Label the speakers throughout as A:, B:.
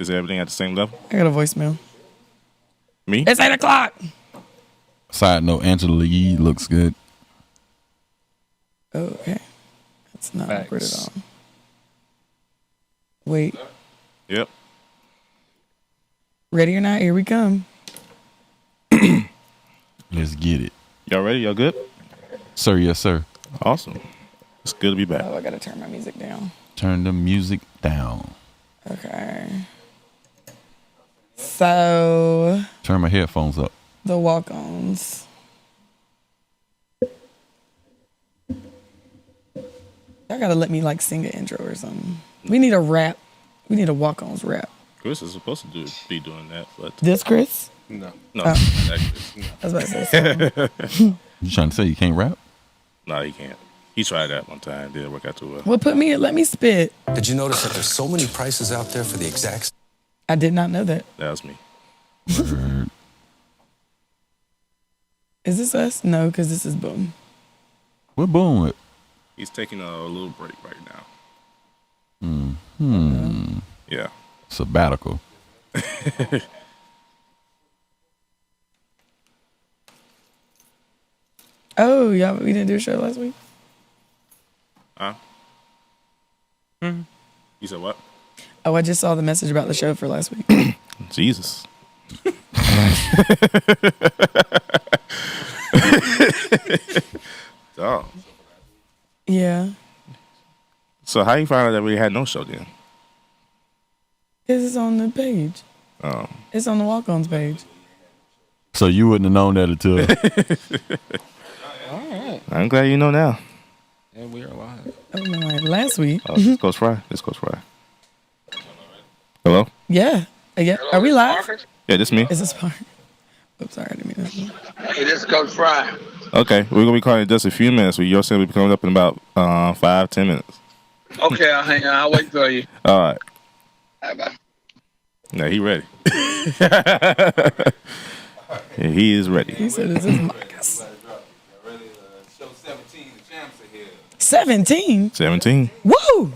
A: Is everything at the same level?
B: I got a voicemail.
A: Me?
B: It's 8 o'clock.
C: Side note, Angela Yee looks good.
B: Okay. That's not
D: Facts.
B: awkward at all. Wait.
A: Yep.
B: Ready or not, here we come.
C: Let's get it.
A: Y'all ready? Y'all good?
C: Sir, yes, sir.
A: Awesome. It's good to be back.
B: Oh, I gotta turn my music down.
C: Turn the music down.
B: Okay. So,
C: Turn my headphones up.
B: the Walk-Ons. Y'all gotta let me like sing an intro or something. We need a rap. We need a Walk-Ons rap.
A: Chris is supposed to be doing that, but
B: This Chris?
A: no,
B: Oh.
A: not Chris. No.
B: I was about to say something.
C: You trying to say you can't rap?
A: No, he can't. He tried that one time. Didn't work out too well.
B: Well, let me spit.
E: Did you notice that there's so many prices out there for the exact
B: I did not know that.
A: That was me.
C: Word.
B: Is this us? No, because this is Boom.
C: What Boom with?
A: He's taking a little break right now. Yeah.
C: Sabbatical.
B: Oh, y'all, we didn't do a show last week?
A: Huh? You said what?
B: Oh, I just saw the message about the show for last week.
A: Jesus. Oh.
B: Yeah.
A: So how you find out that we had no show then?
B: Because it's on the page.
A: Oh.
B: It's on the Walk-Ons page.
C: So you wouldn't have known that until
D: All right.
A: I'm glad you know now.
D: And we are live.
B: Oh, no, like last week.
A: Oh, this goes Fry. This goes Fry. Hello?
B: Yeah. Yeah. Are we live?
A: Yeah, this me.
B: Is this part? Oops, sorry, I didn't mean that.
F: Hey, this is Coach Fry.
A: Okay, we're gonna be calling in just a few minutes. Your son will be coming up in about 5-10 minutes.
F: Okay, I'll hang on. I'll wait for you.
A: All right.
F: Bye-bye.
A: Now he ready. Yeah, he is ready.
B: He said, "Is this Marcus?" 17.
A: 17.
B: Woo!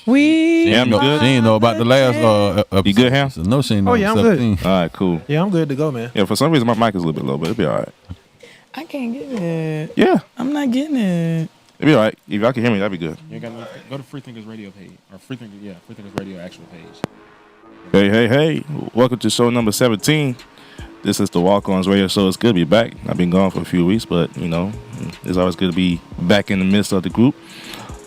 B: We.
A: Yeah, I'm good.
C: she ain't know about the last episode.
A: You good, Ham?
C: So no, she ain't know.
G: Oh, yeah, I'm good.
C: 17.
A: All right, cool.
G: Yeah, I'm good to go, man.
A: Yeah, for some reason my mic is a little bit low, but it'll be all right.
B: I can't get it.
A: Yeah,
B: I'm not getting it.
A: it'll be all right. If y'all can hear me, that'd be good.
D: You got go to Freethinkers radio page or Freethinkers radio actual page.
A: Hey. Welcome to show number 17. This is the Walk-Ons radio show. It's good to be back. I've been gone for a few weeks, but, you know, it's always good to be back in the midst of the group.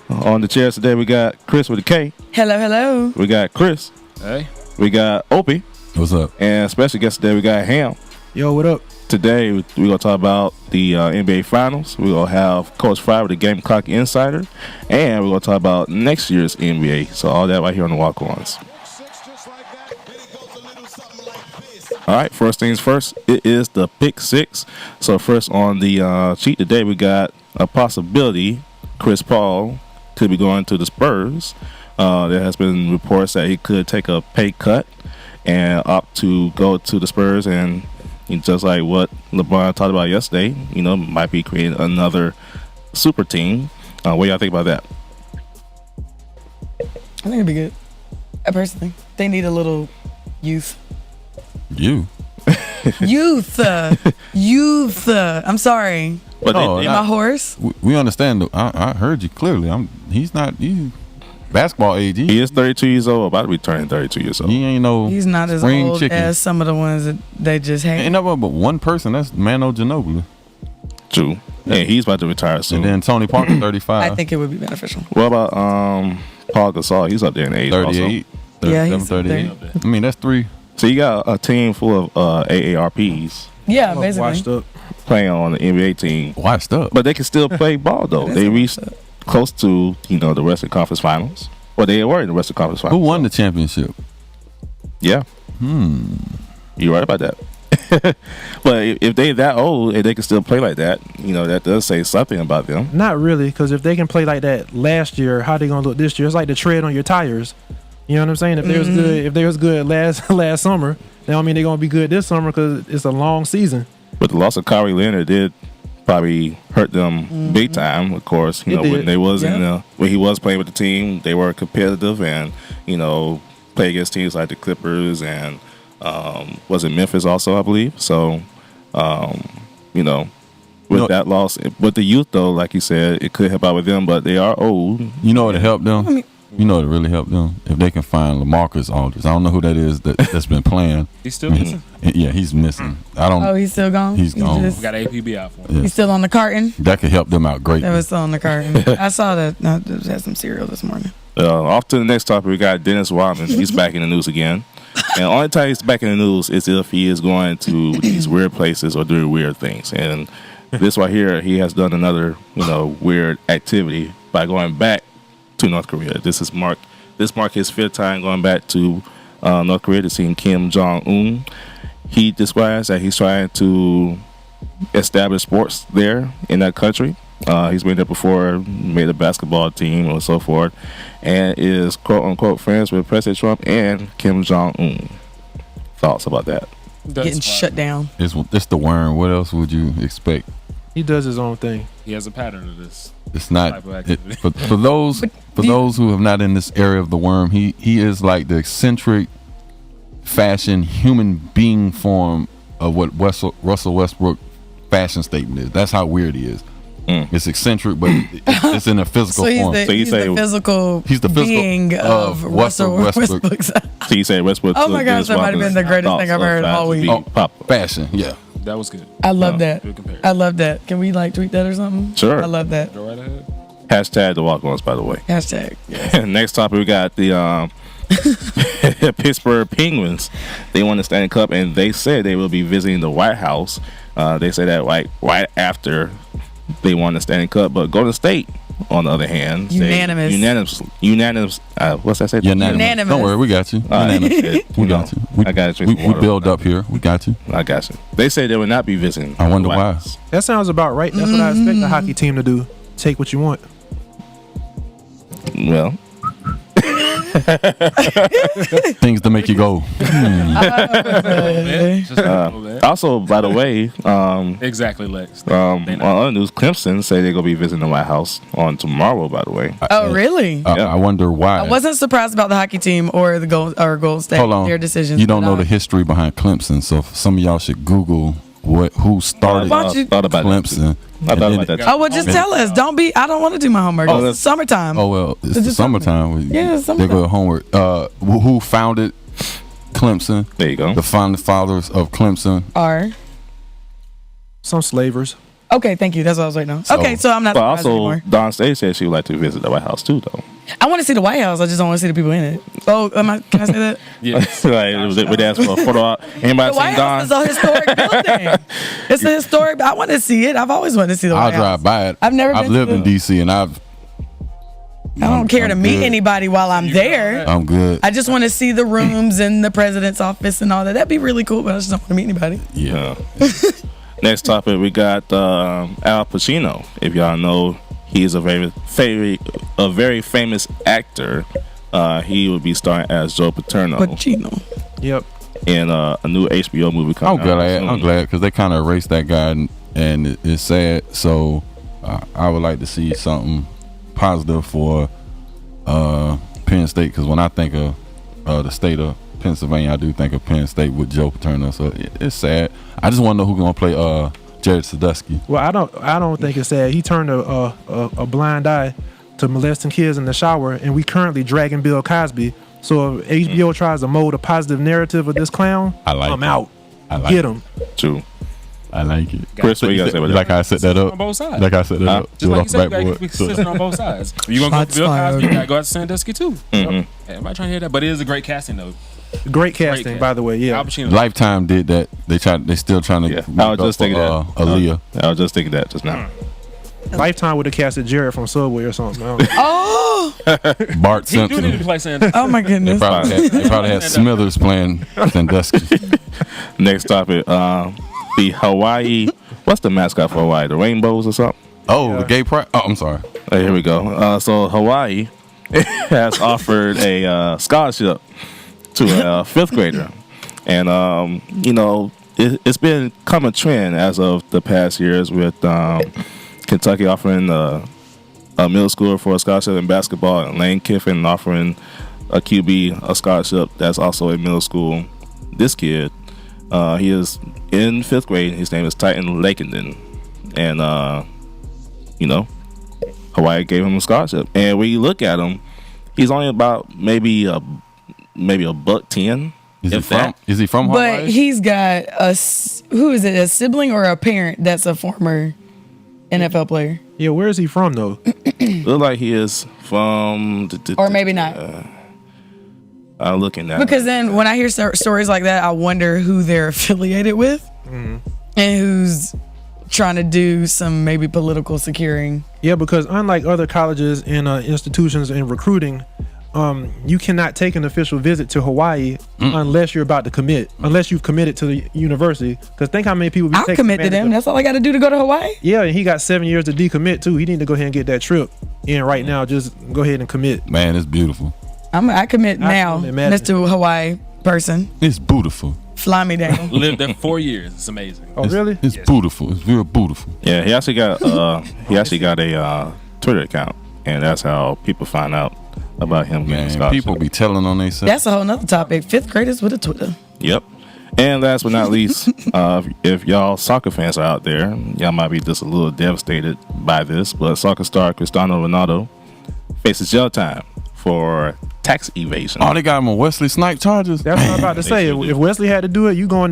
A: On the chairs today, we got Chris with a K.
B: Hello.
A: We got Chris.
D: Hey.
A: We got Opie.
C: What's up?
A: And special guest today, we got Ham.
G: Yo, what up?
A: Today, we're going to talk about the NBA Finals. We're going to have Coach Fry with the Game Clock Insider. And we're going to talk about next year's NBA. So all that right here on the Walk-Ons. All right, first things first, it is the Pick Six. So first on the sheet today, we got a possibility Chris Paul could be going to the Spurs. There has been reports that he could take a pay cut and opt to go to the Spurs, and just like what LeBron talked about yesterday, might be creating another super team. What do y'all think about that?
B: I think it'd be good. I personally, they need a little youth.
C: You.
B: Youth. I'm sorry.
A: But
C: Oh,
B: My horse.
C: We understand. I heard you clearly. He's not you. Basketball age.
A: he is 32 years old, about to be turning 32 years old.
C: He ain't no.
B: He's not as
C: spring
B: old
C: chicken.
B: as some of the ones that they just had.
C: Ain't nobody but one person. That's Mano Ginobili.
A: True. Yeah, he's about to retire soon.
C: And then Tony Parker, 35.
B: I think it would be beneficial.
A: What about Paul Gasol? He's up there in age
C: 38.
A: also.
B: Yeah,
C: 37,
B: he's up
C: 38. I mean, that's three.
A: So you got a team full of AARPs
B: Yeah,
G: Washed
B: basically.
G: up.
A: playing on the NBA team,
C: Washed up.
A: but they can still play ball though.
B: That's
A: They
B: what's
A: reached
B: up.
A: close to the Western Conference Finals. Well, they were in the Western Conference
C: Who
A: Finals.
C: won the championship?
A: Yeah. You're right about that. But if they that old and they can still play like that, that does say something about them.
G: Not really, because if they can play like that last year, how they gonna look this year? It's like the tread on your tires. You know what I'm saying? If they was good last summer, that don't mean they're gonna be good this summer because it's a long season.
A: But the loss of Kyrie Leonard did probably hurt them big time. Of course, you
G: It
A: know,
G: did.
A: when they was in
B: Yeah.
A: when he was playing with the team, they were competitive and play against teams like the Clippers and was it Memphis also, I believe. So, with
C: No.
A: that loss, with the youth though, like you said, it could help out with them, but they are old.
C: You know what helped them?
B: I mean-
C: You know what really helped them? If they can find LaMarcus Aldridge. I don't know who that is that's been playing.
D: He's still missing.
C: Yeah, he's missing. I don't.
B: Oh, he's still gone.
C: He's gone.
B: just-
D: We got APB out for him.
C: Yeah.
B: he's still on the carton.
C: That could help them out greatly.
B: That was still on the carton. I saw that. I just had some cereal this morning.
A: Off to the next topic, we got Dennis Rodman. He's back in the news again. And the only time he's back in the news is if he is going to these weird places or doing weird things. And this right here, he has done another, weird activity by going back to North Korea. This marked his fifth time going back to North Korea to see Kim Jong-un. He describes that he's trying to establish sports there in that country. He's been there before, made a basketball team and so forth, and is quote unquote friends with President Trump and Kim Jong-un. Thoughts about that?
B: Getting shut down.
C: It's the worm. What else would you expect?
G: He does his own thing.
D: He has a pattern of this.
C: It's not
D: Type of activity.
C: for those who have not in this area of the worm. He is like the eccentric fashion human being form of what Russell Westbrook fashion statement is. That's how weird he is. It's eccentric, but it's in a physical
B: So he's
C: form.
B: the,
A: So you
B: he's
A: say-
B: the physical
C: He's the physical
B: being of Russell
C: Westbrook.
B: Westbrook's.
A: So you say Westbrook?
B: Oh my
A: took
B: gosh,
A: Dennis
B: that might have been
A: Rodman's
B: the greatest thing
A: thoughts
B: I've
A: of
B: heard
A: trying
B: all
A: to
B: week.
A: be
C: Oh,
A: popular.
C: fashion, yeah.
D: That was good.
B: I love that.
D: Good comparison.
B: I love that. Can we tweet that or something?
A: Sure.
B: I love that.
D: Go right ahead.
A: Hashtag the Walk-Ons, by the way.
B: Hashtag.
A: Next topic, we got the Pittsburgh Penguins. They won the Stanley Cup, and they said they will be visiting the White House. They say that right after they won the Stanley Cup. But Golden State, on the other hand,
B: Unanimous.
A: unanimous. What's that say?
B: Unanimous.
C: Don't worry, we got you.
A: All right.
C: Unanimous. We got you.
A: I got you.
C: We build up here. We got you.
A: I got you. They say they will not be visiting.
C: I wonder
A: the White
C: why.
A: House.
G: That sounds about right. That's what I expect the hockey team to do. Take what you want.
A: Well,
C: Things to make you go.
D: Just a little bit.
A: also, by the way,
D: Exactly, Lex.
A: on other news, Clemson say they're gonna be visiting the White House on tomorrow. By the way,
B: Oh, really?
A: Yeah.
C: I wonder why.
B: I wasn't surprised about the hockey team or the Golden State.
C: Hold on.
B: Their decisions.
C: You don't
B: but
C: know the history behind Clemson, so some of y'all should Google who started
B: Why don't you-
A: thought about
C: Clemson.
A: I thought about that.
B: Oh well, just tell us. Don't be. I don't want to do my homework.
A: Oh,
B: It's summertime.
C: Oh well, it's the
B: just
C: summertime.
B: Yeah, it's
C: They go
B: summertime.
C: homework. Who founded Clemson?
A: There you go.
C: The founding fathers of Clemson.
B: Are
G: Some slavers.
B: okay. Thank you. That's what I was waiting on. Okay, so I'm not
A: But
B: surprised
A: also,
B: anymore.
A: Dawn State said she would like to visit the White House too, though.
B: I want to see the White House. I just don't want to see the people in it. Oh, can I say that?
D: Yes.
A: Like, we asked for a photo op. Anybody
B: The White
A: seen Dawn?
B: House is a historic building. It's a historic. I want to see it. I've always wanted to see the
C: I'll
B: White House.
C: drive by it.
B: I've never
C: I've
B: been
C: lived
B: to
C: in
B: the-
C: DC and
B: I don't care to
C: I'm
B: meet
C: good.
B: anybody while I'm there.
C: I'm good.
B: I just want to see the rooms and the president's office and all that. That'd be really cool, but I just don't want to meet anybody.
C: Yeah.
A: Next topic, we got Al Pacino. If y'all know, he is a very famous actor. He will be starring as Joe Paterno
B: Pacino.
G: Yep.
A: in a new HBO movie coming out. soon.
C: I'm glad because they kind of erased that guy and it's sad. So I would like to see something positive for Penn State because when I think of the state of Pennsylvania, I do think of Penn State with Joe Paterno. So it's sad. I just want to know who's gonna play Jared Sadusky.
G: Well, I don't think it's sad. He turned a blind eye to molesting kids in the shower, and we currently dragging Bill Cosby. So if HBO tries to mold a positive narrative of this clown,
C: I like
G: I'm
C: it.
G: out.
C: I like
G: Get
C: it.
G: him.
A: True.
C: I like it.
A: Chris, what you gotta say about that?
C: Like I set that up.
D: On both sides.
C: Like I set that up.
D: Just
C: Do it
D: like you
C: off
D: said, you
C: the
D: gotta be
C: backboard.
D: consistent on both sides. If you're gonna go
B: Shots
D: to Bill
B: fired.
D: Cosby, you gotta go out to Sandusky too.
A: Mhm.
D: Hey, I'm not trying to hear that, but it is a great casting though.
G: Great casting, by the way. Yeah.
D: Al Pacino.
C: Lifetime did that. They still trying to.
A: Yeah,
C: make
A: I was
C: up
A: just thinking
C: for,
A: that.
C: Aaliyah.
A: I was just thinking that just now.
G: Lifetime would have casted Jared from Subway or something. I don't know.
B: Oh,
C: Bart
D: He do need to
C: Simpson.
D: play Sandusky.
B: oh my
C: They
B: goodness.
C: probably had Smithers playing Sandusky.
A: Next topic, the Hawaii. What's the mascot for Hawaii? The Rainbows or something?
C: Oh, the gay pride. Oh, I'm sorry.
A: Here we go. So Hawaii has offered a scholarship to a fifth grader, and it's been come a trend as of the past years with Kentucky offering a middle schooler for a scholarship in basketball, and Lane Kiffin offering a QB a scholarship that's also in middle school. This kid, he is in 5th grade. His name is Titan Lakenden, and Hawaii gave him a scholarship. And when you look at him, he's only about maybe a $110.
C: Is he from Hawaii?
B: But he's got a sibling or a parent that's a former NFL player,
G: Yeah, where is he from though?
A: Look like he is from,
B: or maybe not.
A: I'm looking at
B: Because then when I hear stories like that, I wonder who they're affiliated with and who's trying to do some maybe political securing.
G: Yeah, because unlike other colleges and institutions in recruiting, you cannot take an official visit to Hawaii unless you're about to commit, unless you've committed to the university. Because think how many people be
B: I'll
G: taking
B: commit to
G: advantage
B: them.
G: of-
B: That's all I got to do to go to Hawaii.
G: Yeah, and he got 7 years to decommit too. He need to go ahead and get that trip in right now. Just go ahead and commit.
C: Man, it's beautiful.
B: I commit
G: I
B: now,
G: can imagine.
B: Mr. Hawaii person.
C: It's beautiful.
B: Fly me down.
D: Lived there for 4 years. It's amazing.
G: Oh, really?
C: It's beautiful. It's real beautiful.
A: Yeah, he actually got a Twitter account, and that's how people find out about him getting a
C: Man,
A: scholarship.
C: people be telling on themselves.
B: That's a whole nother topic. 5th graders with a Twitter.
A: Yep. And last but not least, if y'all soccer fans are out there, y'all might be just a little devastated by this, but soccer star Cristiano Ronaldo faces jail time for tax evasion.
C: Oh, they got him on Wesley Snipe charges.
G: That's what I'm about to say.
A: sure do.
G: If Wesley had to do it, you going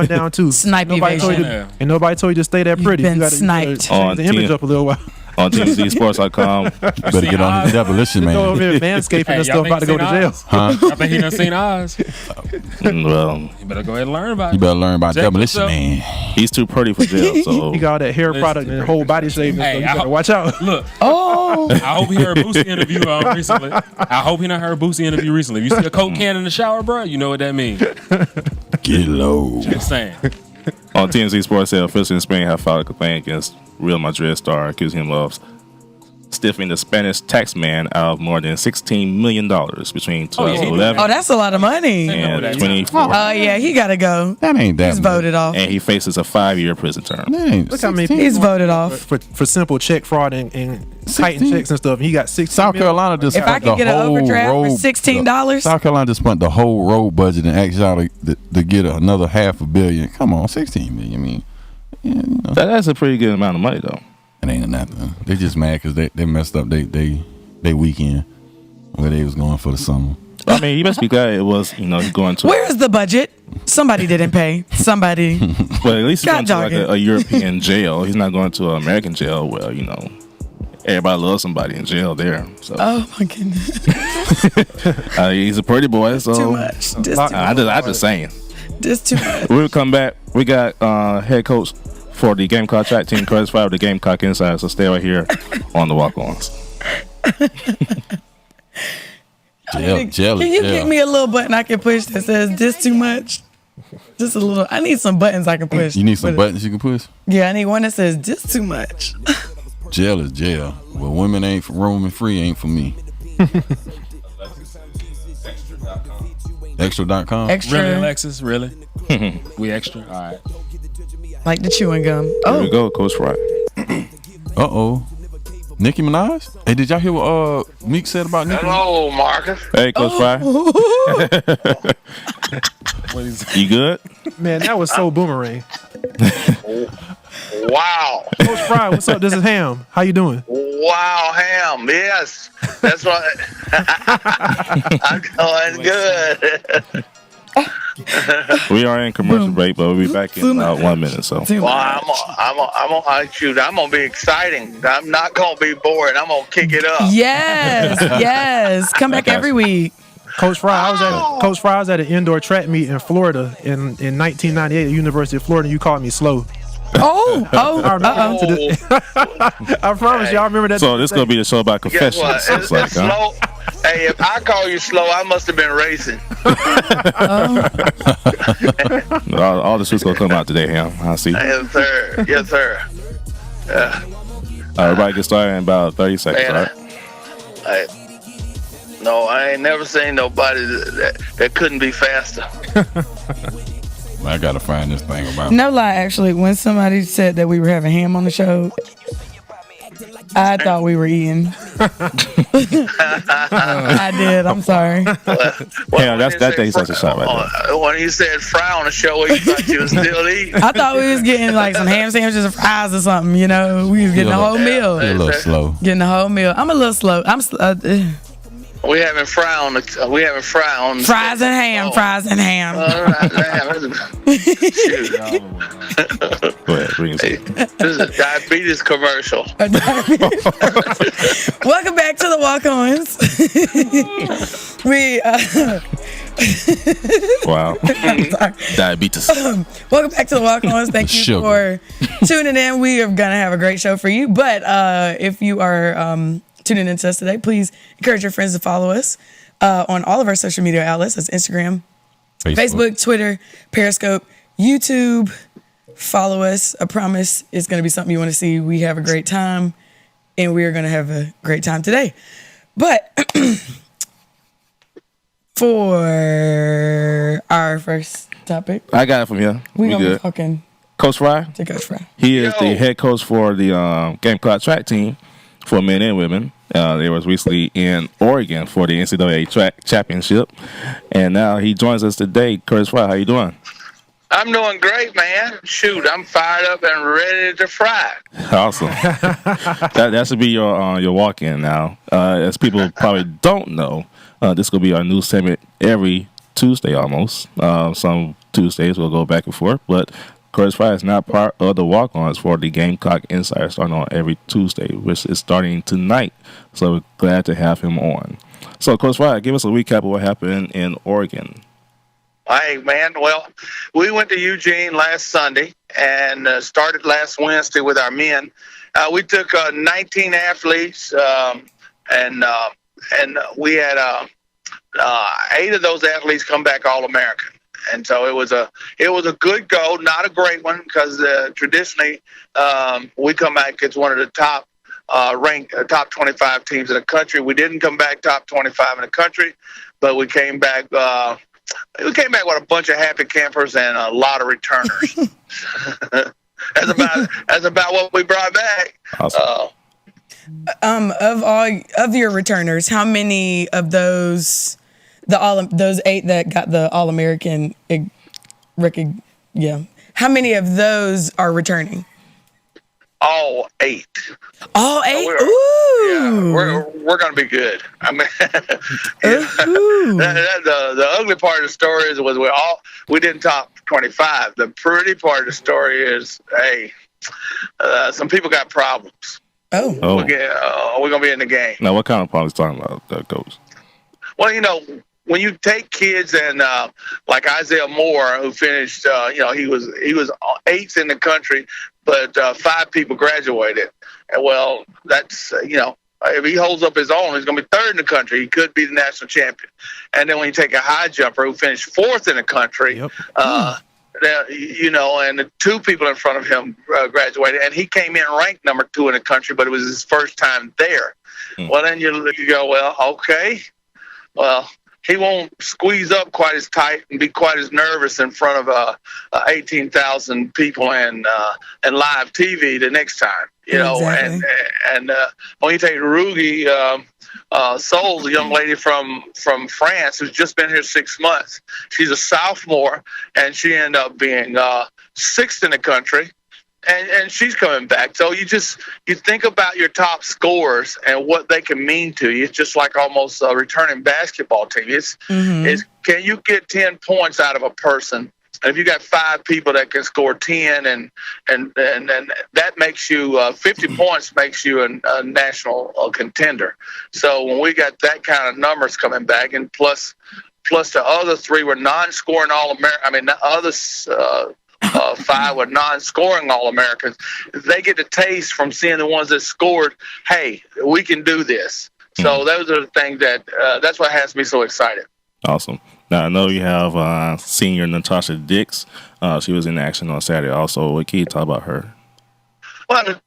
G: down too.
B: Snipe
G: Nobody told you
B: evasion.
G: to, and nobody told you to stay that pretty.
B: been
G: You gotta
B: sniped.
G: change the image up a little while.
A: On TMZSports.com.
C: Better get on his demolition,
G: Go
C: man.
G: over here manscaping and
D: y'all
G: stuff, about to go to jail.
C: Huh?
D: I bet he done seen Oz.
A: Well,
D: You better go ahead and learn about
C: You
D: it.
C: better learn about
D: Check
C: demolition,
D: yourself.
C: man.
A: he's too pretty for jail, so
G: He got all that hair product and whole body shaving.
D: Hey,
G: So you
D: I
G: gotta
D: hope-
G: watch out.
D: Look,
B: Oh,
D: I hope he heard Boosie interview recently. I hope he done heard Boosie interview recently. If you see a Coke can in the shower, bro, you know what that means.
C: Get low.
D: Just saying.
A: on TMZ Sports said officials in Spain have filed a complaint against Real Madrid star, accusing him of stiffing the Spanish tax man out of more than $16 million between 2011
B: oh, that's a lot of money.
A: and
D: that is.
A: 2014.
B: Oh yeah, he gotta go.
C: That ain't that
B: He's
C: much.
B: voted off.
A: And he faces a 5-year prison term.
C: That ain't
G: Look how many
C: 16.
G: people
B: He's voted off.
G: for simple check fraud and tighten
C: 16?
G: checks and stuff. He got 6
C: South Carolina just
B: If I
C: spent
B: could
C: the
B: get an
C: whole
B: overdraft for
C: road-
B: $16,
C: South Carolina just spent the whole road budget and asked y'all to get another $500 million. Come on, 16 million. I mean, yeah, you know,
A: That's a pretty good amount of money, though.
C: it ain't nothing. They just mad because they messed up they weekend where they was going for the summer.
A: I mean, you must be glad it was, going to.
B: where is the budget? Somebody didn't pay. Somebody.
A: But at least he's
B: God
A: going to like
B: dog it.
A: a European jail. He's not going to an American jail where, everybody loves somebody in jail there. So
B: Oh my goodness.
A: he's a pretty boy. So
B: Too much.
A: I'm just saying.
B: Just too much.
A: We'll come back. We got head coach for the Gamecock track team, Curtis Fire, the Gamecock Insider. So stay right here on the Walk-Ons.
C: Jealous.
B: Can you give me a little button I can push that says this too much? Just a little. I need some buttons I can push.
C: You need some
B: With it.
C: buttons you can push?
B: Yeah, I need one that says this too much.
C: Jail is jail. Well, women ain't for roaming free ain't for me. Extra.com.
B: Extra.
D: Really, Alexis? Really? We extra? All right.
B: Like the chewing gum.
A: Here
B: Oh,
A: we go, Coach Fry.
C: Uh-oh. Nicki Minaj? Hey, did y'all hear what Meek said about Nicki?
F: Hello, Marcus.
A: Hey, Coach Fry.
D: What is
A: You good?
G: Man, that was so boomerang.
F: Wow.
G: Coach Fry, what's up? This is Ham. How you doing?
F: Wow, Ham. Yes. That's what. I'm doing good.
A: We are in commercial break, but we'll be back in about 1 minute. So
B: too
F: Well,
B: much.
F: I'm gonna be exciting. I'm not gonna be bored. I'm gonna kick it up.
B: Yes, yes. Come back every week.
G: Coach Fry, I was at an indoor track meet in Florida in 1998 at the University of Florida. You called me slow.
B: Oh,
G: I remember to this. I promise y'all remember that.
A: this gonna be the show about
F: Guess what?
A: confessions. It's like,
F: It's slow. Hey, if I call you slow, I must have been racing.
A: all the shit's gonna come out today, Ham. I see.
F: Yes, sir. Yes, sir.
A: Everybody get started in about 30 seconds.
F: Man,
A: All right.
F: No, I ain't never seen nobody that couldn't be faster.
C: I gotta find this thing about.
B: No lie, actually, when somebody said that we were having ham on the show, I thought we were eating. I did. I'm sorry.
A: Yeah, that thing's such a shot right there.
F: When he said fry on the show, he thought you was still eating.
B: I thought we was getting like some ham sandwiches and fries or something. You know, we was getting the whole meal.
C: You're a little slow.
B: Getting the whole meal. I'm a little slow.
F: We having fry on the
B: fries and ham. Fries and ham.
F: Shoot.
A: Go ahead, bring us in.
F: This is a diabetes commercial.
B: Welcome back to the Walk-Ons.
A: Wow. Diabetes.
B: Welcome back to the Walk-Ons. Thank you for tuning in. We are gonna have a great show for you. But if you are tuning into us today, please encourage your friends to follow us on all of our social media outlets. That's Instagram, Facebook, Twitter, Periscope, YouTube. Follow us. I promise it's going to be something you want to see. We have a great time, and we are going to have a great time today. But for our first topic,
A: I got it from here.
B: we going to be
A: good.
B: talking
A: Coach Fry.
B: to Coach Fry.
A: He is the head coach for the Gamecock track team for men and women. They was recently in Oregon for the NCAA track championship, and now he joins us today. Coach Fry, how you doing?
F: I'm doing great, man. Shoot, I'm fired up and ready to fry.
A: Awesome. that should be your walk-in now. As people probably don't know, this will be our new segment every Tuesday almost. Some Tuesdays we'll go back and forth, but Coach Fry is not part of the walk-ons for the Gamecock Insider starting on every Tuesday, which is starting tonight. So we're glad to have him on. So Coach Fry, give us a recap of what happened in Oregon.
F: Hey, man. Well, we went to Eugene last Sunday and started last Wednesday with our men. We took 19 athletes, and we had 8 of those athletes come back All-American. And so it was a good go, not a great one, because traditionally we come back as one of the top ranked top 25 teams in the country. We didn't come back top 25 in the country, but we came back. We came back with a bunch of happy campers and a lot of returners. That's about what we brought back.
A: Awesome.
B: Of your returners, how many of those those 8 that got the All-American how many of those are returning?
F: All 8.
B: All 8?
F: Yeah, we're gonna be good. I mean, the ugly part of the story is we didn't top 25. The pretty part of the story is, some people got problems.
A: Oh.
F: We're gonna be in the game.
A: Now, what kind of problems are you talking about, Coach?
F: Well, when you take kids and like Isaiah Moore, who finished, he was 8th in the country, but 5 people graduated. And well, that's if he holds up his own, he's going to be 3rd in the country. He could be the national champion. And then when you take a high jumper who finished 4th in the country, and the 2 people in front of him graduated, and he came in ranked number 2 in the country, but it was his first time there. Well, then you go, well, okay, well, he won't squeeze up quite as tight and be quite as nervous in front of 18,000 people and live TV the next time, Exactly. And when you take Rugi Souls, a young lady from France who's just been here 6 months, she's a sophomore, and she ended up being 6th in the country. And she's coming back. So you think about your top scorers and what they can mean to you. It's just like almost a returning basketball team. It's can you get 10 points out of a person? And if you got 5 people that can score 10, and that makes you 50 points makes you a national contender. So when we got that kind of numbers coming back, and plus the other 3 were non-scoring All-American. I mean, the others. 5 were non-scoring All-Americans. They get the taste from seeing the ones that scored, hey, we can do this. So those are the things that's what has me so excited.
A: Awesome. Now, I know you have senior Natasha Dix. She was in action on Saturday also. What can you talk about her?
F: Well,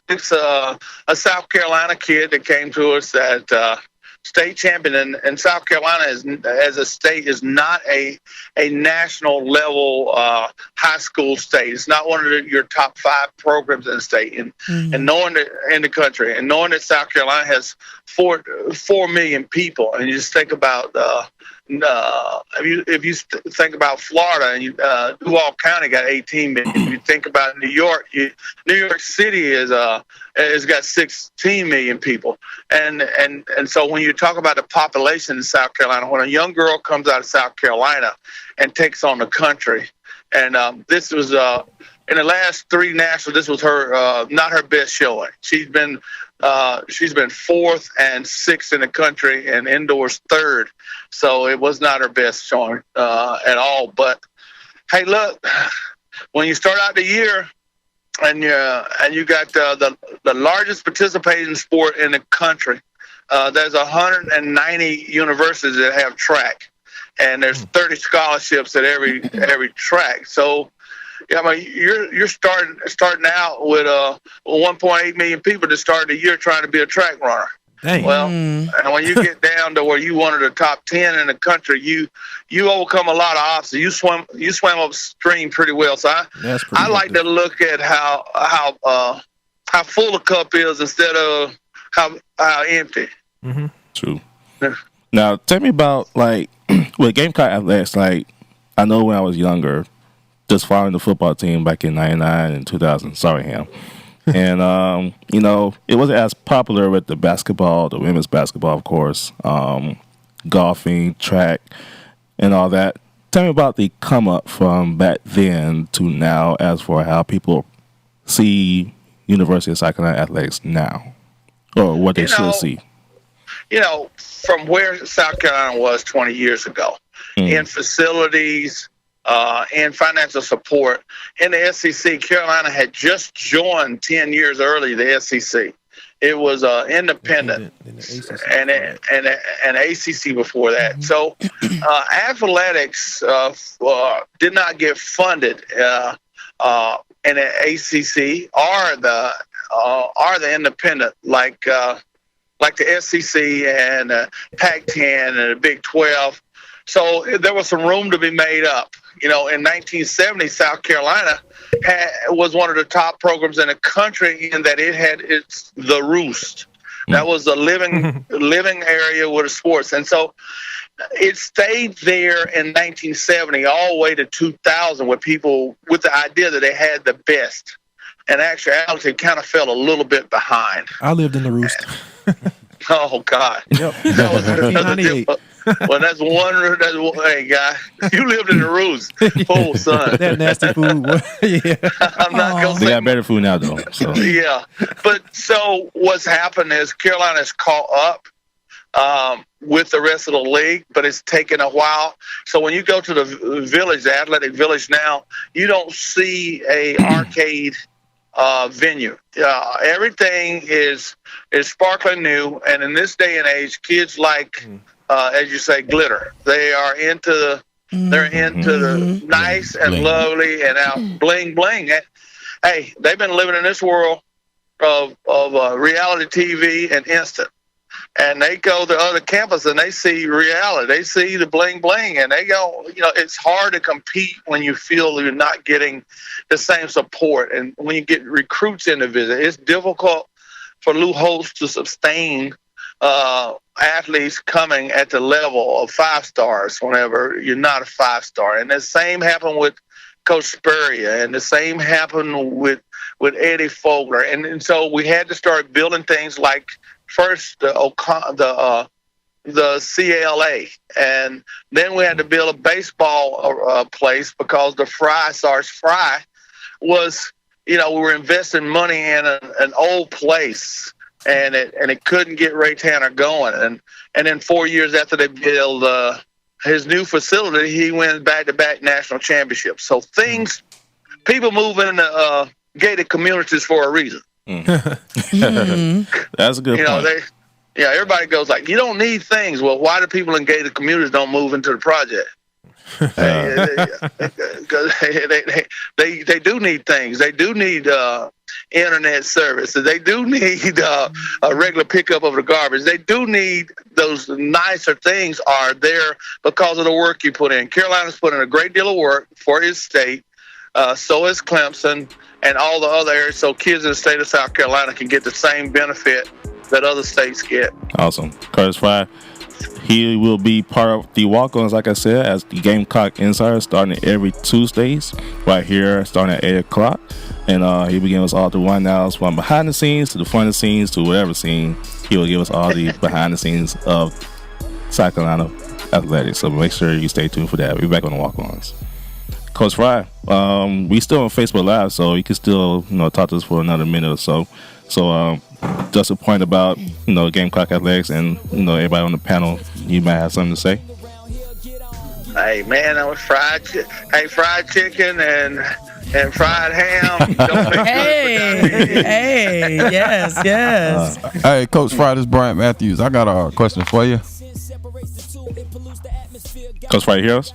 F: it's a South Carolina kid that came to us that state champion, and South Carolina as a state is not a national level high school state. It's not one of your top 5 programs in the state, and knowing that in the country, and knowing that South Carolina has 4 million people, and you just think about if you think about Florida, and Duval County got 18 million. If you think about New York, New York City has got 16 million people, and so when you talk about the population in South Carolina, when a young girl comes out of South Carolina and takes on the country, and this was in the last 3 nationals, this was her not her best showing. She's been 4th and 6th in the country, and indoors 3rd. So it was not her best showing at all. But hey, look, when you start out the year and you got the largest participating sport in the country, there's 190 universities that have track, and there's 30 scholarships at every track. So yeah, I mean, you're starting out with 1.8 million people to start the year trying to be a track runner.
G: Dang.
F: Well, and when you get down to where you one of the top 10 in the country, you overcome a lot of obstacles. You swim upstream pretty well. So I like to look at how full the cup is instead of how empty.
G: Mm-hmm.
A: True. Now, tell me about with Gamecock athletics. Like, I know when I was younger, just following the football team back in '99 and 2000. Sorry, Ham. And it wasn't as popular with the basketball, the women's basketball, of course, golfing, track, and all that. Tell me about the come up from back then to now, as for how people see University of South Carolina athletics now, or what they should see.
F: From where South Carolina was 20 years ago, in facilities, and financial support. In the SEC, Carolina had just joined 10 years early the SEC. It was independent, and ACC before that. So athletics did not get funded in the ACC or the independent like the SEC and Pac-10 and the Big 12. So there was some room to be made up. In 1970, South Carolina was one of the top programs in the country in that it had the Roost. That was the living area with the sports. And so it stayed there in 1970 all the way to 2000 with people with the idea that they had the best. And actuality, it kind of fell a little bit behind.
G: I lived in the Roost.
F: Oh, God.
G: Yep. That was 1998.
F: Well, hey, guy, you lived in the Roost. Oh, son.
G: That nasty food. Yeah.
F: I'm not going to
A: They got better food now, though. So.
F: Yeah. But so what's happened is Carolina's caught up with the rest of the league, but it's taken a while. So when you go to the village, the athletic village now, you don't see a arcade venue. Everything is sparkling new, and in this day and age, kids like, as you say, glitter. They are into the nice and lovely and out bling bling. Hey, they've been living in this world of reality TV and instant. And they go to other campus and they see reality. They see the bling bling, and they go, it's hard to compete when you feel you're not getting the same support. And when you get recruits in to visit, it's difficult for Lou Holtz to sustain athletes coming at the level of 5 stars whenever you're not a 5-star. And the same happened with Coach Spurrier, and the same happened with Eddie Fogler. And so we had to start building things like first the CLA, and then we had to build a baseball place because the Sarge Fry was, we were investing money in an old place, and it couldn't get Ray Tanner going. And then 4 years after they built his new facility, he wins back-to-back national championships. So people move into gated communities for a reason.
A: That's a good point.
F: Everybody goes like, you don't need things. Well, why do people in gated communities don't move into the project? They do need things. They do need internet service. They do need a regular pickup of the garbage. They do need those nicer things are there because of the work you put in. Carolina's put in a great deal of work for his state. So is Clemson and all the other areas. So kids in the state of South Carolina can get the same benefit that other states get.
A: Awesome. Curtis Fry, he will be part of the Walk-Ons, like I said, as the Gamecock Insider, starting every Tuesdays right here, starting at 8 o'clock. And he'll be giving us all the rundowns from behind the scenes to the front of the scenes to whatever scene. He will give us all the behind the scenes of South Carolina athletics. So make sure you stay tuned for that. We'll be back on the Walk-Ons. Coach Fry, we still on Facebook Live, so you can still talk to us for another minute or so. So just a point about Gamecock athletics and everybody on the panel, you might have something to say.
F: Hey man, I was fried chicken and fried ham.
B: Hey, yes.
C: Hey, Coach Fry, this is Bryant Matthews. I got a question for you.
A: Coach Fry, you hear us?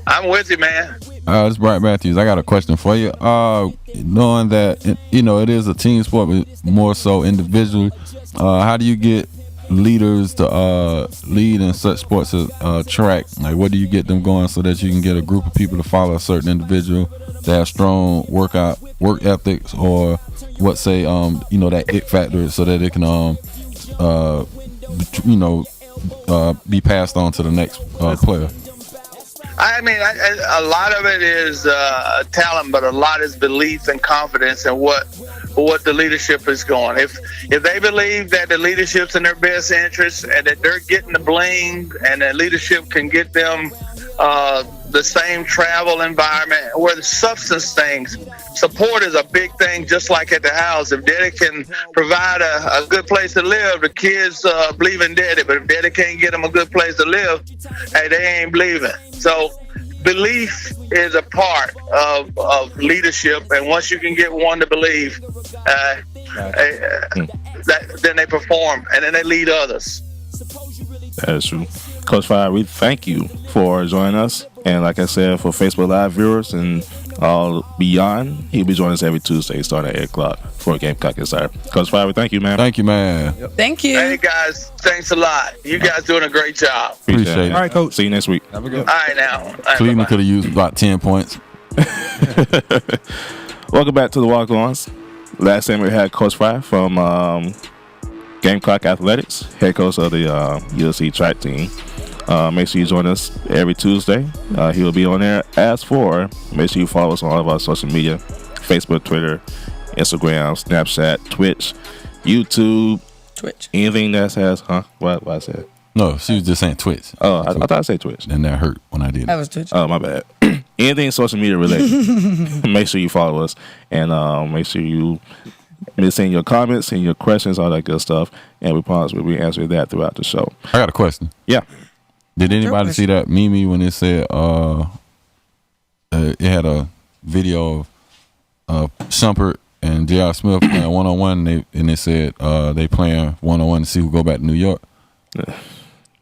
F: I'm with you, man.
C: This is Bryant Matthews. I got a question for you. Knowing that it is a team sport, but more so individually, how do you get leaders to lead in such sports as track? Like, what do you get them going so that you can get a group of people to follow a certain individual that have strong work ethics, or what say that it factor, so that it can be passed on to the next player?
F: I mean, a lot of it is talent, but a lot is belief and confidence in what the leadership is going. If they believe that the leadership's in their best interest and that they're getting the bling and that leadership can get them the same travel environment, where the substance things, support is a big thing, just like at the house. If Daddy can provide a good place to live, the kids believe in Daddy. But if Daddy can't get them a good place to live, hey, they ain't believing. So belief is a part of leadership, and once you can get one to believe, then they perform, and then they lead others.
A: That is true. Coach Fire, we thank you for joining us. And like I said, for Facebook Live viewers and all beyond, he'll be joining us every Tuesday starting at 8 o'clock for Gamecock Insider. Coach Fire, we thank you, man.
C: Thank you, man.
B: Yep. Thank you.
F: Hey, guys. Thanks a lot. You guys doing a great job.
C: Appreciate it.
G: All right, Coach.
A: See you next week.
D: Have a good
F: All right, now. All right,
C: Cleveland could have used about 10 points.
A: Welcome back to the Walk-Ons. Last time we had Coach Fry from Gamecock Athletics, head coach of the USC track team. Make sure you join us every Tuesday. He will be on there. As for, make sure you follow us on all of our social media: Facebook, Twitter, Instagram, Snapchat, Twitch, YouTube, anything that has, What I said?
C: No, she was just saying Twitch.
A: Oh, I thought I said Twitch.
C: And that hurt when I did it.
B: That was Twitch.
A: Oh, my bad. Anything social media related, make sure you follow us, and make sure you send your comments and your questions, all that good stuff, and we promise we'll be answering that throughout the show.
C: I got a question.
A: Yeah.
C: Did anybody see that meme when it said it had a video of Shumpert and J.R. Smith playing one-on-one, and it said they playing one-on-one to see who go back to New York?
A: Yeah.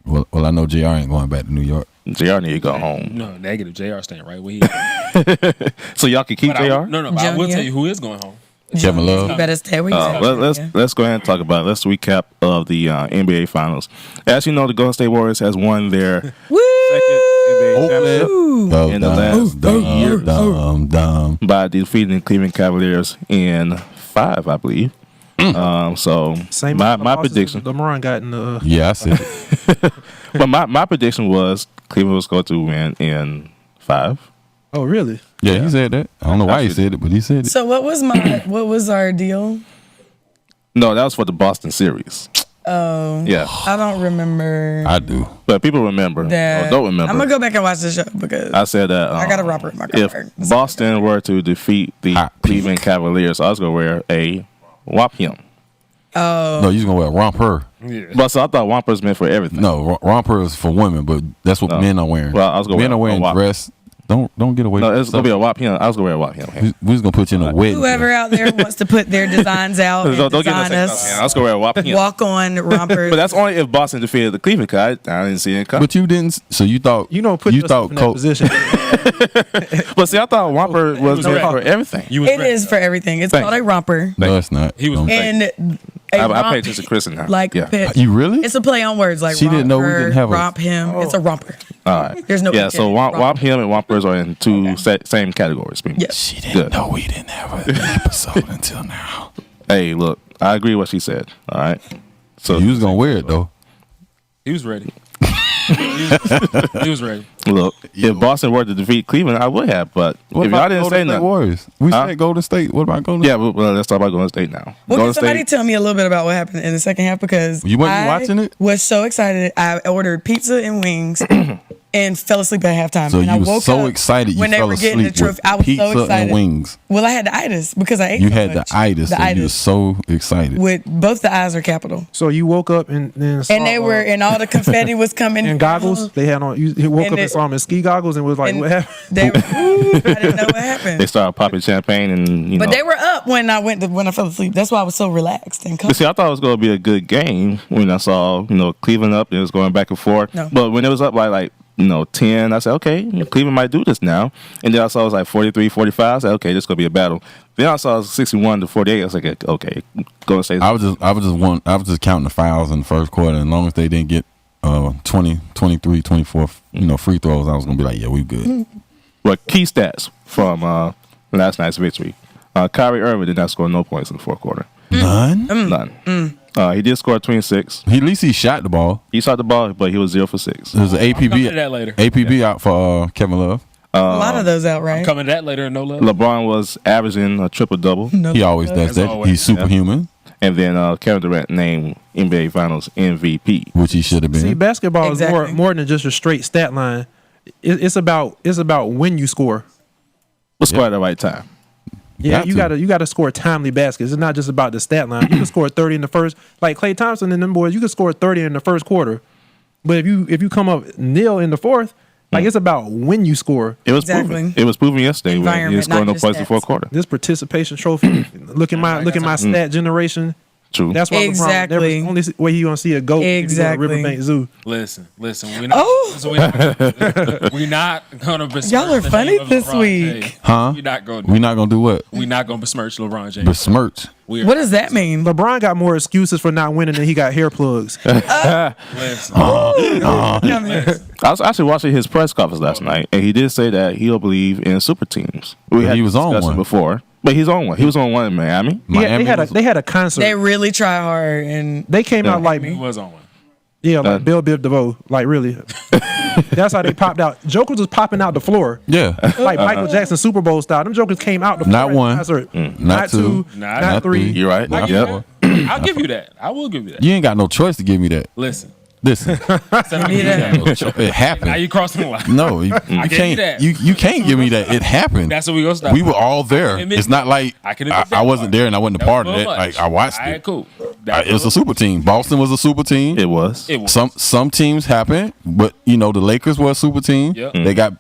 C: Well, I know J.R. ain't going back to New York.
A: JR need to go home.
D: No, negative. JR staying right where he is.
A: So y'all can keep
D: But
A: JR?
D: No, but I will tell you who is going home.
C: Kevin Love.
B: You better stay where you at.
A: Let's go ahead and talk about it. Let's recap of the NBA Finals. As you know, the Golden State Warriors has won their second NBA championship in the last year by defeating the Cleveland Cavaliers in 5, I believe. So
G: Same
A: my prediction.
G: LeBron got in the.
C: Yeah, I said it.
A: But my prediction was Cleveland was going to win in 5.
G: Oh, really?
C: Yeah, he said that. I don't know why he said it, but he said it.
B: So what was our deal?
A: No, that was for the Boston series.
B: Oh.
A: Yeah.
B: I don't remember.
C: I do.
A: But people remember.
B: That.
A: Or don't remember.
B: I'm going to go back and watch the show because
A: I said that.
B: I got a rapper in my car.
A: If Boston were to defeat the Cleveland Cavaliers, I was going to wear a WAP.
B: Oh.
C: No, you're going to wear a romper.
D: Yeah.
A: But so I thought rompers meant for everything.
C: No, romper is for women, but that's what men are wearing.
A: Well, I was going
C: men
A: to
C: are wearing dress Don't get away.
A: No,
C: from
A: it's gonna be a WAP him. I was gonna wear a WAP him.
C: We was gonna put you in a wedding.
B: Whoever out there wants to put their designs out and
A: Don't get
B: design
A: no
B: us
A: I was gonna wear a WAP him.
B: walk on rompers.
A: But that's only if Boston defeated the Cleveland Card. I didn't see it come.
C: But you didn't. So you thought
G: You don't put yourself in that position.
A: But see, I thought Whopper was good for everything.
D: You was
B: It
D: ready.
B: is for everything. It's
A: Thank
B: called
A: you.
B: a romper.
C: no, it's not.
D: He was
C: Don't.
B: And a
A: I
B: romp,
A: paid attention to Chris now.
B: like
A: Yeah.
B: pitch.
C: You really?
B: It's a play on words like
C: She
B: romper,
C: didn't know we didn't have a-
B: romp him. It's a romper.
A: All right.
B: There's no
A: Yeah,
B: H
A: so
B: in it.
A: WAP him and Whoppers are in two same categories.
B: Yes.
C: She didn't
A: Good.
C: know we didn't have an episode until now.
A: Hey, look, I agree with what she said. All right. So
C: You was gonna wear it though.
D: He was ready. He was ready.
A: look, if Boston were to defeat Cleveland, I would have. But
C: What
A: if y'all
C: about
A: didn't
C: Golden
A: say
C: State
A: nothing,
C: Warriors? We
A: Huh?
C: said Golden State. What about Golden?
A: yeah, well, let's talk about Golden State now.
B: Well,
A: Golden
B: can somebody
A: State.
B: tell me a little bit about what happened in the second half? Because
C: You wasn't
B: I
C: watching it?
B: Was so excited. I ordered pizza and wings and fell asleep at halftime.
C: So
B: and I
C: you was
B: woke
C: so
B: up
C: excited you
B: when they
C: fell
B: were getting the
C: asleep
B: trophy.
C: with
B: I was
C: pizza
B: so excited.
C: and wings.
B: Well, I had the itis because I ate.
C: You
B: so
C: had the
B: much.
C: itis,
B: The
C: and you were so excited.
B: with both the eyes are capital,
G: So you woke up and then saw,
B: and they were, and all the confetti was coming.
G: and goggles. They had on. You woke
B: And
G: up
B: it-
G: and saw them in ski goggles and was like,
B: and
G: "What happened?"
B: They were, I didn't know what happened.
A: They started popping champagne and
B: But they were up when I fell asleep. That's why I was so relaxed and
A: But
B: comfortable.
A: see, I thought it was going to be a good game when I saw, Cleveland up. It was going back and forth.
B: No.
A: But when it was up by 10, I said, okay, Cleveland might do this now. And then I saw it was like 43-45. I said, okay, this is going to be a battle. Then I saw it was 61-48. I was like, okay, Golden State.
C: I was just counting the fouls in the first quarter, and as long as they didn't get 20, 23, 24, free throws, I was gonna be like, yeah, we good.
A: Well, key stats from last night's victory. Kyrie Irving did not score no points in the fourth quarter.
C: None.
A: None. He did score 26.
C: At least he shot the ball.
A: He shot the ball, but he was 0 for 6.
C: There's an
D: Coming to
C: APB.
D: that later.
C: APB out for Kevin Love.
B: A lot of those out, right?
D: Coming to that later. No love.
A: LeBron was averaging a triple-double.
C: He always does
D: As
C: that.
D: always.
C: He's superhuman,
A: And then Kevin Durant named NBA Finals MVP.
C: which he should have been.
G: See, basketball
B: Exactly.
G: is more than just a straight stat line. It's about when you score.
A: Let's score at the right time.
G: Yeah,
C: Got
G: you
C: to.
G: gotta score timely baskets. It's not just about the stat line. You can score 30 in the first, like Klay Thompson and them boys. You can score 30 in the first quarter, but if you come up nil in the fourth, like it's about when you score.
A: It was
B: Exactly.
A: proven. It was proven yesterday when he
B: Environment,
A: didn't score
B: not
A: no
B: just
A: points in the
B: stats.
A: fourth quarter.
G: This participation trophy. look at my stat generation.
A: True.
G: That's why
B: Exactly.
G: LeBron never, only way you gonna see a goat
B: Exactly.
G: if you go to Riverbank Zoo.
D: Listen. We're not.
B: Oh.
D: We're not gonna besmirch
B: Y'all are
D: the
B: funny
D: name of
B: this
D: LeBron
B: week.
D: James.
C: Huh?
D: We're not going.
C: We're not gonna do what?
D: We're not going to besmirch LeBron James.
C: Besmirch.
D: We are-
B: What does that mean?
G: LeBron got more excuses for not winning than he got hair plugs.
D: Listen.
A: I was actually watching his press conference last night, and he did say that he'll believe in super teams.
C: He was on
A: discussed it
C: one.
A: before, but he's on one. He was on one in Miami.
C: Miami
G: they had a concert.
B: They really try hard, and
G: They came out like
D: He was on one.
G: like Bill Biv DeVoe, like really. That's how they popped out. Jokers was popping out the floor
C: Yeah.
G: like Michael Jackson Super Bowl style. Them jokers came out the floor.
C: Not
G: at the
C: one.
G: concert.
C: Not two.
G: Not three.
A: You're right.
C: Not
A: Yep.
C: four.
D: I'll give you that. I will give you that.
C: You ain't got no choice to give me that.
D: Listen.
C: Listen,
D: Said I'll give you
B: Yeah.
D: that.
C: it
D: Now
C: happened.
D: you crossing the line.
C: No, you
D: gave you
C: can't.
D: that.
C: You can't give me that. It happened.
D: That's what we gonna stop.
C: We were all there.
D: admit
C: It's not like
D: I can admit that
C: I wasn't
D: part.
C: there and I wasn't a
D: That was
C: part
D: a
C: of it.
D: little much.
C: Like I watched
D: All right,
C: it.
D: cool.
C: It was a super team. Boston was a super team.
A: It was.
D: It was.
C: Some teams happen, but the Lakers were a super team.
D: Yep.
C: They got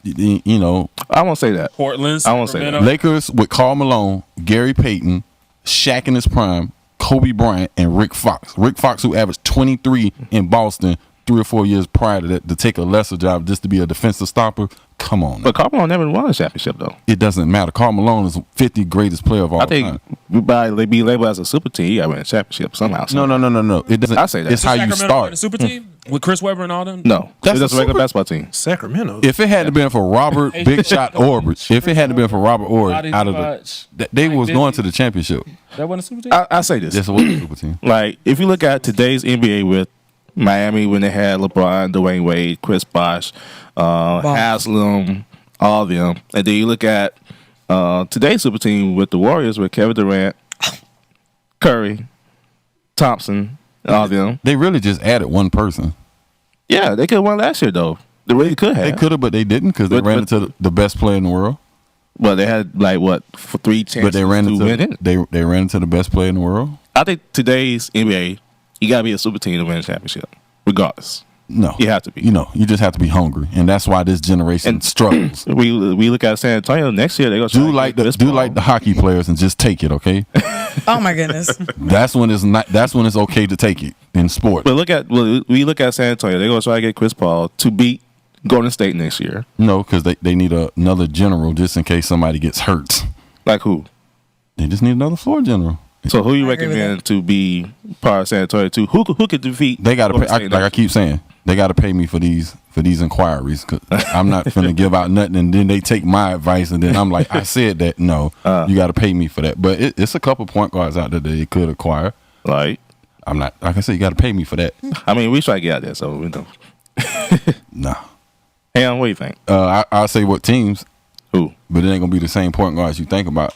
A: I won't say that.
D: Portland.
A: I won't say that.
D: Sacramento.
C: Lakers with Karl Malone, Gary Payton, Shaq in his prime, Kobe Bryant, and Rick Fox. Rick Fox, who averaged 23 in Boston 3 or 4 years prior to that, to take a lesser job just to be a defensive stopper. Come on,
A: But Carmelo never won a championship though.
C: it doesn't matter. Karl Malone is 50 greatest player of all
A: I think
C: time.
A: they be labeled as a super team. You got to win a championship somehow.
C: No. It doesn't.
A: I say that.
C: It's how you
D: Sacramento
C: start.
D: The super team with Chris Webber and all them.
A: No,
C: That's
A: it's just
C: a
A: a regular
C: super-
A: basketball team.
G: Sacramento.
C: If it had been for Robert Big Shot Orbridge, if it had been for Robert Orbridge, out of they was going to the championship.
D: That wasn't a super team.
A: I say this.
C: This was a super team.
A: Like, if you look at today's NBA with Miami when they had LeBron, Dwayne Wade, Chris Bosh, Haslam, all of them, and then you look at today's super team with the Warriors with Kevin Durant, Curry, Thompson, all of them.
C: They really just added one person.
A: Yeah, they could have won last year though. They really could have.
C: They could have, but they didn't because they
A: But-
C: ran
A: but-
C: into the best player in the world.
A: Well, they had like what for 3 chances
C: But they ran
A: to win
C: into
A: it.
C: they ran into the best player in the world.
A: I think today's NBA, you gotta be a super team to win a championship, regardless.
C: No,
A: You have to be.
C: You just have to be hungry, and that's why this generation struggles.
A: We look at San Antonio next year. They go
C: Do like the hockey players and just take it, okay?
B: Oh my goodness.
C: That's when it's okay to take it in sport.
A: But we look at San Antonio. They're gonna try to get Chris Paul to beat Golden State next year.
C: No, because they need another general just in case somebody gets hurt.
A: Like who?
C: They just need another floor general.
A: So who you
B: I agree with
A: recommend to be part of San Antonio too? Who could defeat?
C: They got to
A: Golden
C: pay.
A: State
C: Like I keep saying, they got to pay me for these inquiries. Cause I'm not finna give out nothing, and then they take my advice, and then I'm like, I said that. No, you got to pay me for that. But it's a couple point guards out there that they could acquire.
A: Like
C: I'm not. Like I said, you got to pay me for that.
A: I mean, we try to get out there, so we know.
C: Nah.
A: Ham, what do you think?
C: I'll say what teams.
A: Who?
C: But it ain't gonna be the same point guards you think about.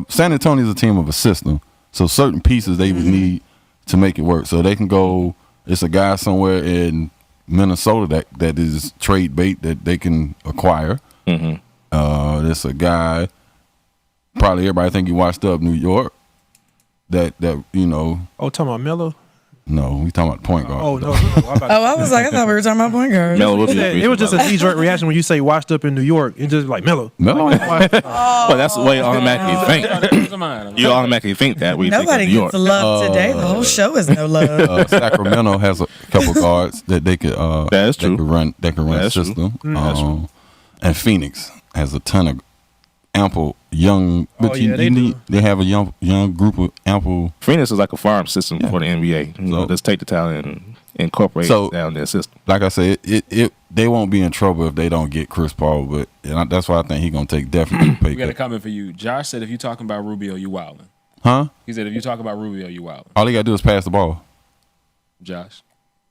C: San Antonio is a team of a system, so certain pieces they would need to make it work. So they can go. It's a guy somewhere in Minnesota that is trade bait that they can acquire. There's a guy. Probably everybody think he washed up New York. That
G: Oh, talking about Melo?
C: No, we talking about point guard.
G: Oh no.
B: I was like, I thought we were talking about point guard.
A: Melo would be
G: It was just a knee-jerk reaction when you say washed up in New York. It's just like Melo.
C: Melo.
A: Well, that's the way you automatically think. You automatically think that we think of
B: Nobody
A: New York.
B: gets love today. The whole show is no love.
C: Sacramento has a couple guards that they could.
A: That is true.
C: They can run a
A: That's true.
C: system.
A: That's true.
C: And Phoenix has a ton of ample young. But they have a young group of ample.
A: Phoenix is like a farm system for the NBA. You know, just take the talent and incorporate it down their system.
C: Like I said, they won't be in trouble if they don't get Chris Paul. But that's why I think he's gonna take definitely pay.
D: We got a comment for you. Josh said if you talking about Rubio, you wildin'.
C: Huh?
D: He said if you talking about Rubio, you wildin'.
C: All he gotta do is pass the ball.
D: Josh.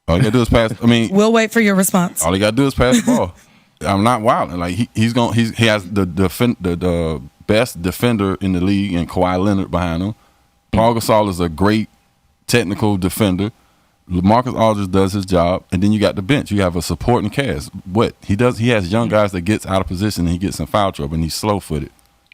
C: All he gotta do is pass. I mean,
B: We'll wait for your response.
C: all he gotta do is pass the ball. I'm not wilding. Like he has the best defender in the league and Kawhi Leonard behind him. Paul Gasol is a great technical defender. LaMarcus Aldridge does his job, and then you got the bench. You have a supporting cast. What he does, he has young guys that gets out of position and he gets in foul trouble and he's slow-footed.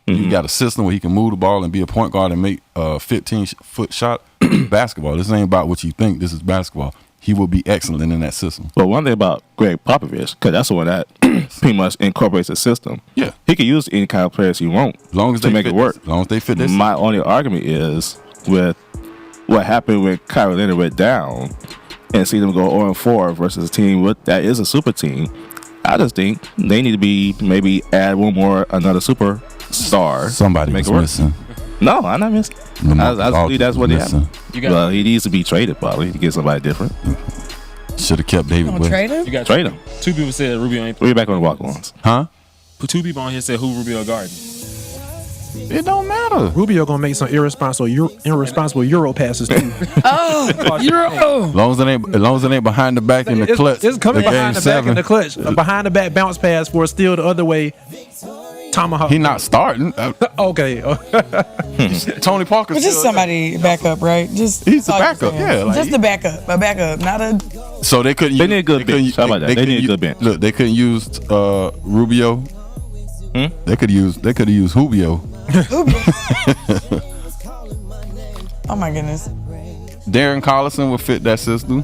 C: You got a system where he can move the ball and be a point guard and make a 15-foot shot. Basketball. This ain't about what you think. This is basketball. He will be excellent in that system.
A: But one thing about Greg Popovich, because that's the one that pretty much incorporates the system.
C: Yeah,
A: he can use any kind of players he wants
C: as long as
A: to
C: they
A: make
C: fit
A: it work.
C: As long as they fit this.
A: My only argument is with what happened when Kyrie Leonard went down and see them go 0-4 versus a team that is a super team. I just think they need to be maybe add another superstar.
C: Somebody was missing.
A: No, I'm not missing. I believe that's what they have. Well, he needs to be traded probably to get somebody different.
C: Should have kept David West.
B: Trade him?
D: You got
A: Trade him.
D: Two people said Rubio ain't.
A: We're back on the Walk-Ons.
C: Huh?
D: Two people on here said who Rubio guarding.
C: It don't matter.
G: Rubio gonna make some irresponsible Euro passes too.
B: Euro.
C: As long as it ain't behind the back in the clutch.
G: It's coming
C: the
G: behind the back in the clutch. A behind the back bounce pass for a steal the other way. Tomahawk.
C: He not starting.
G: Okay.
C: Tony Parker.
B: But just somebody back up, right? Just
C: he's the backup. Yeah, like,
B: just the backup, a backup, not a.
C: So they couldn't.
A: They need a good bench. How about that? They need a good bench.
C: Look, they couldn't use Rubio. They could use Rubio.
B: Oh my goodness.
C: Darren Collison would fit that system.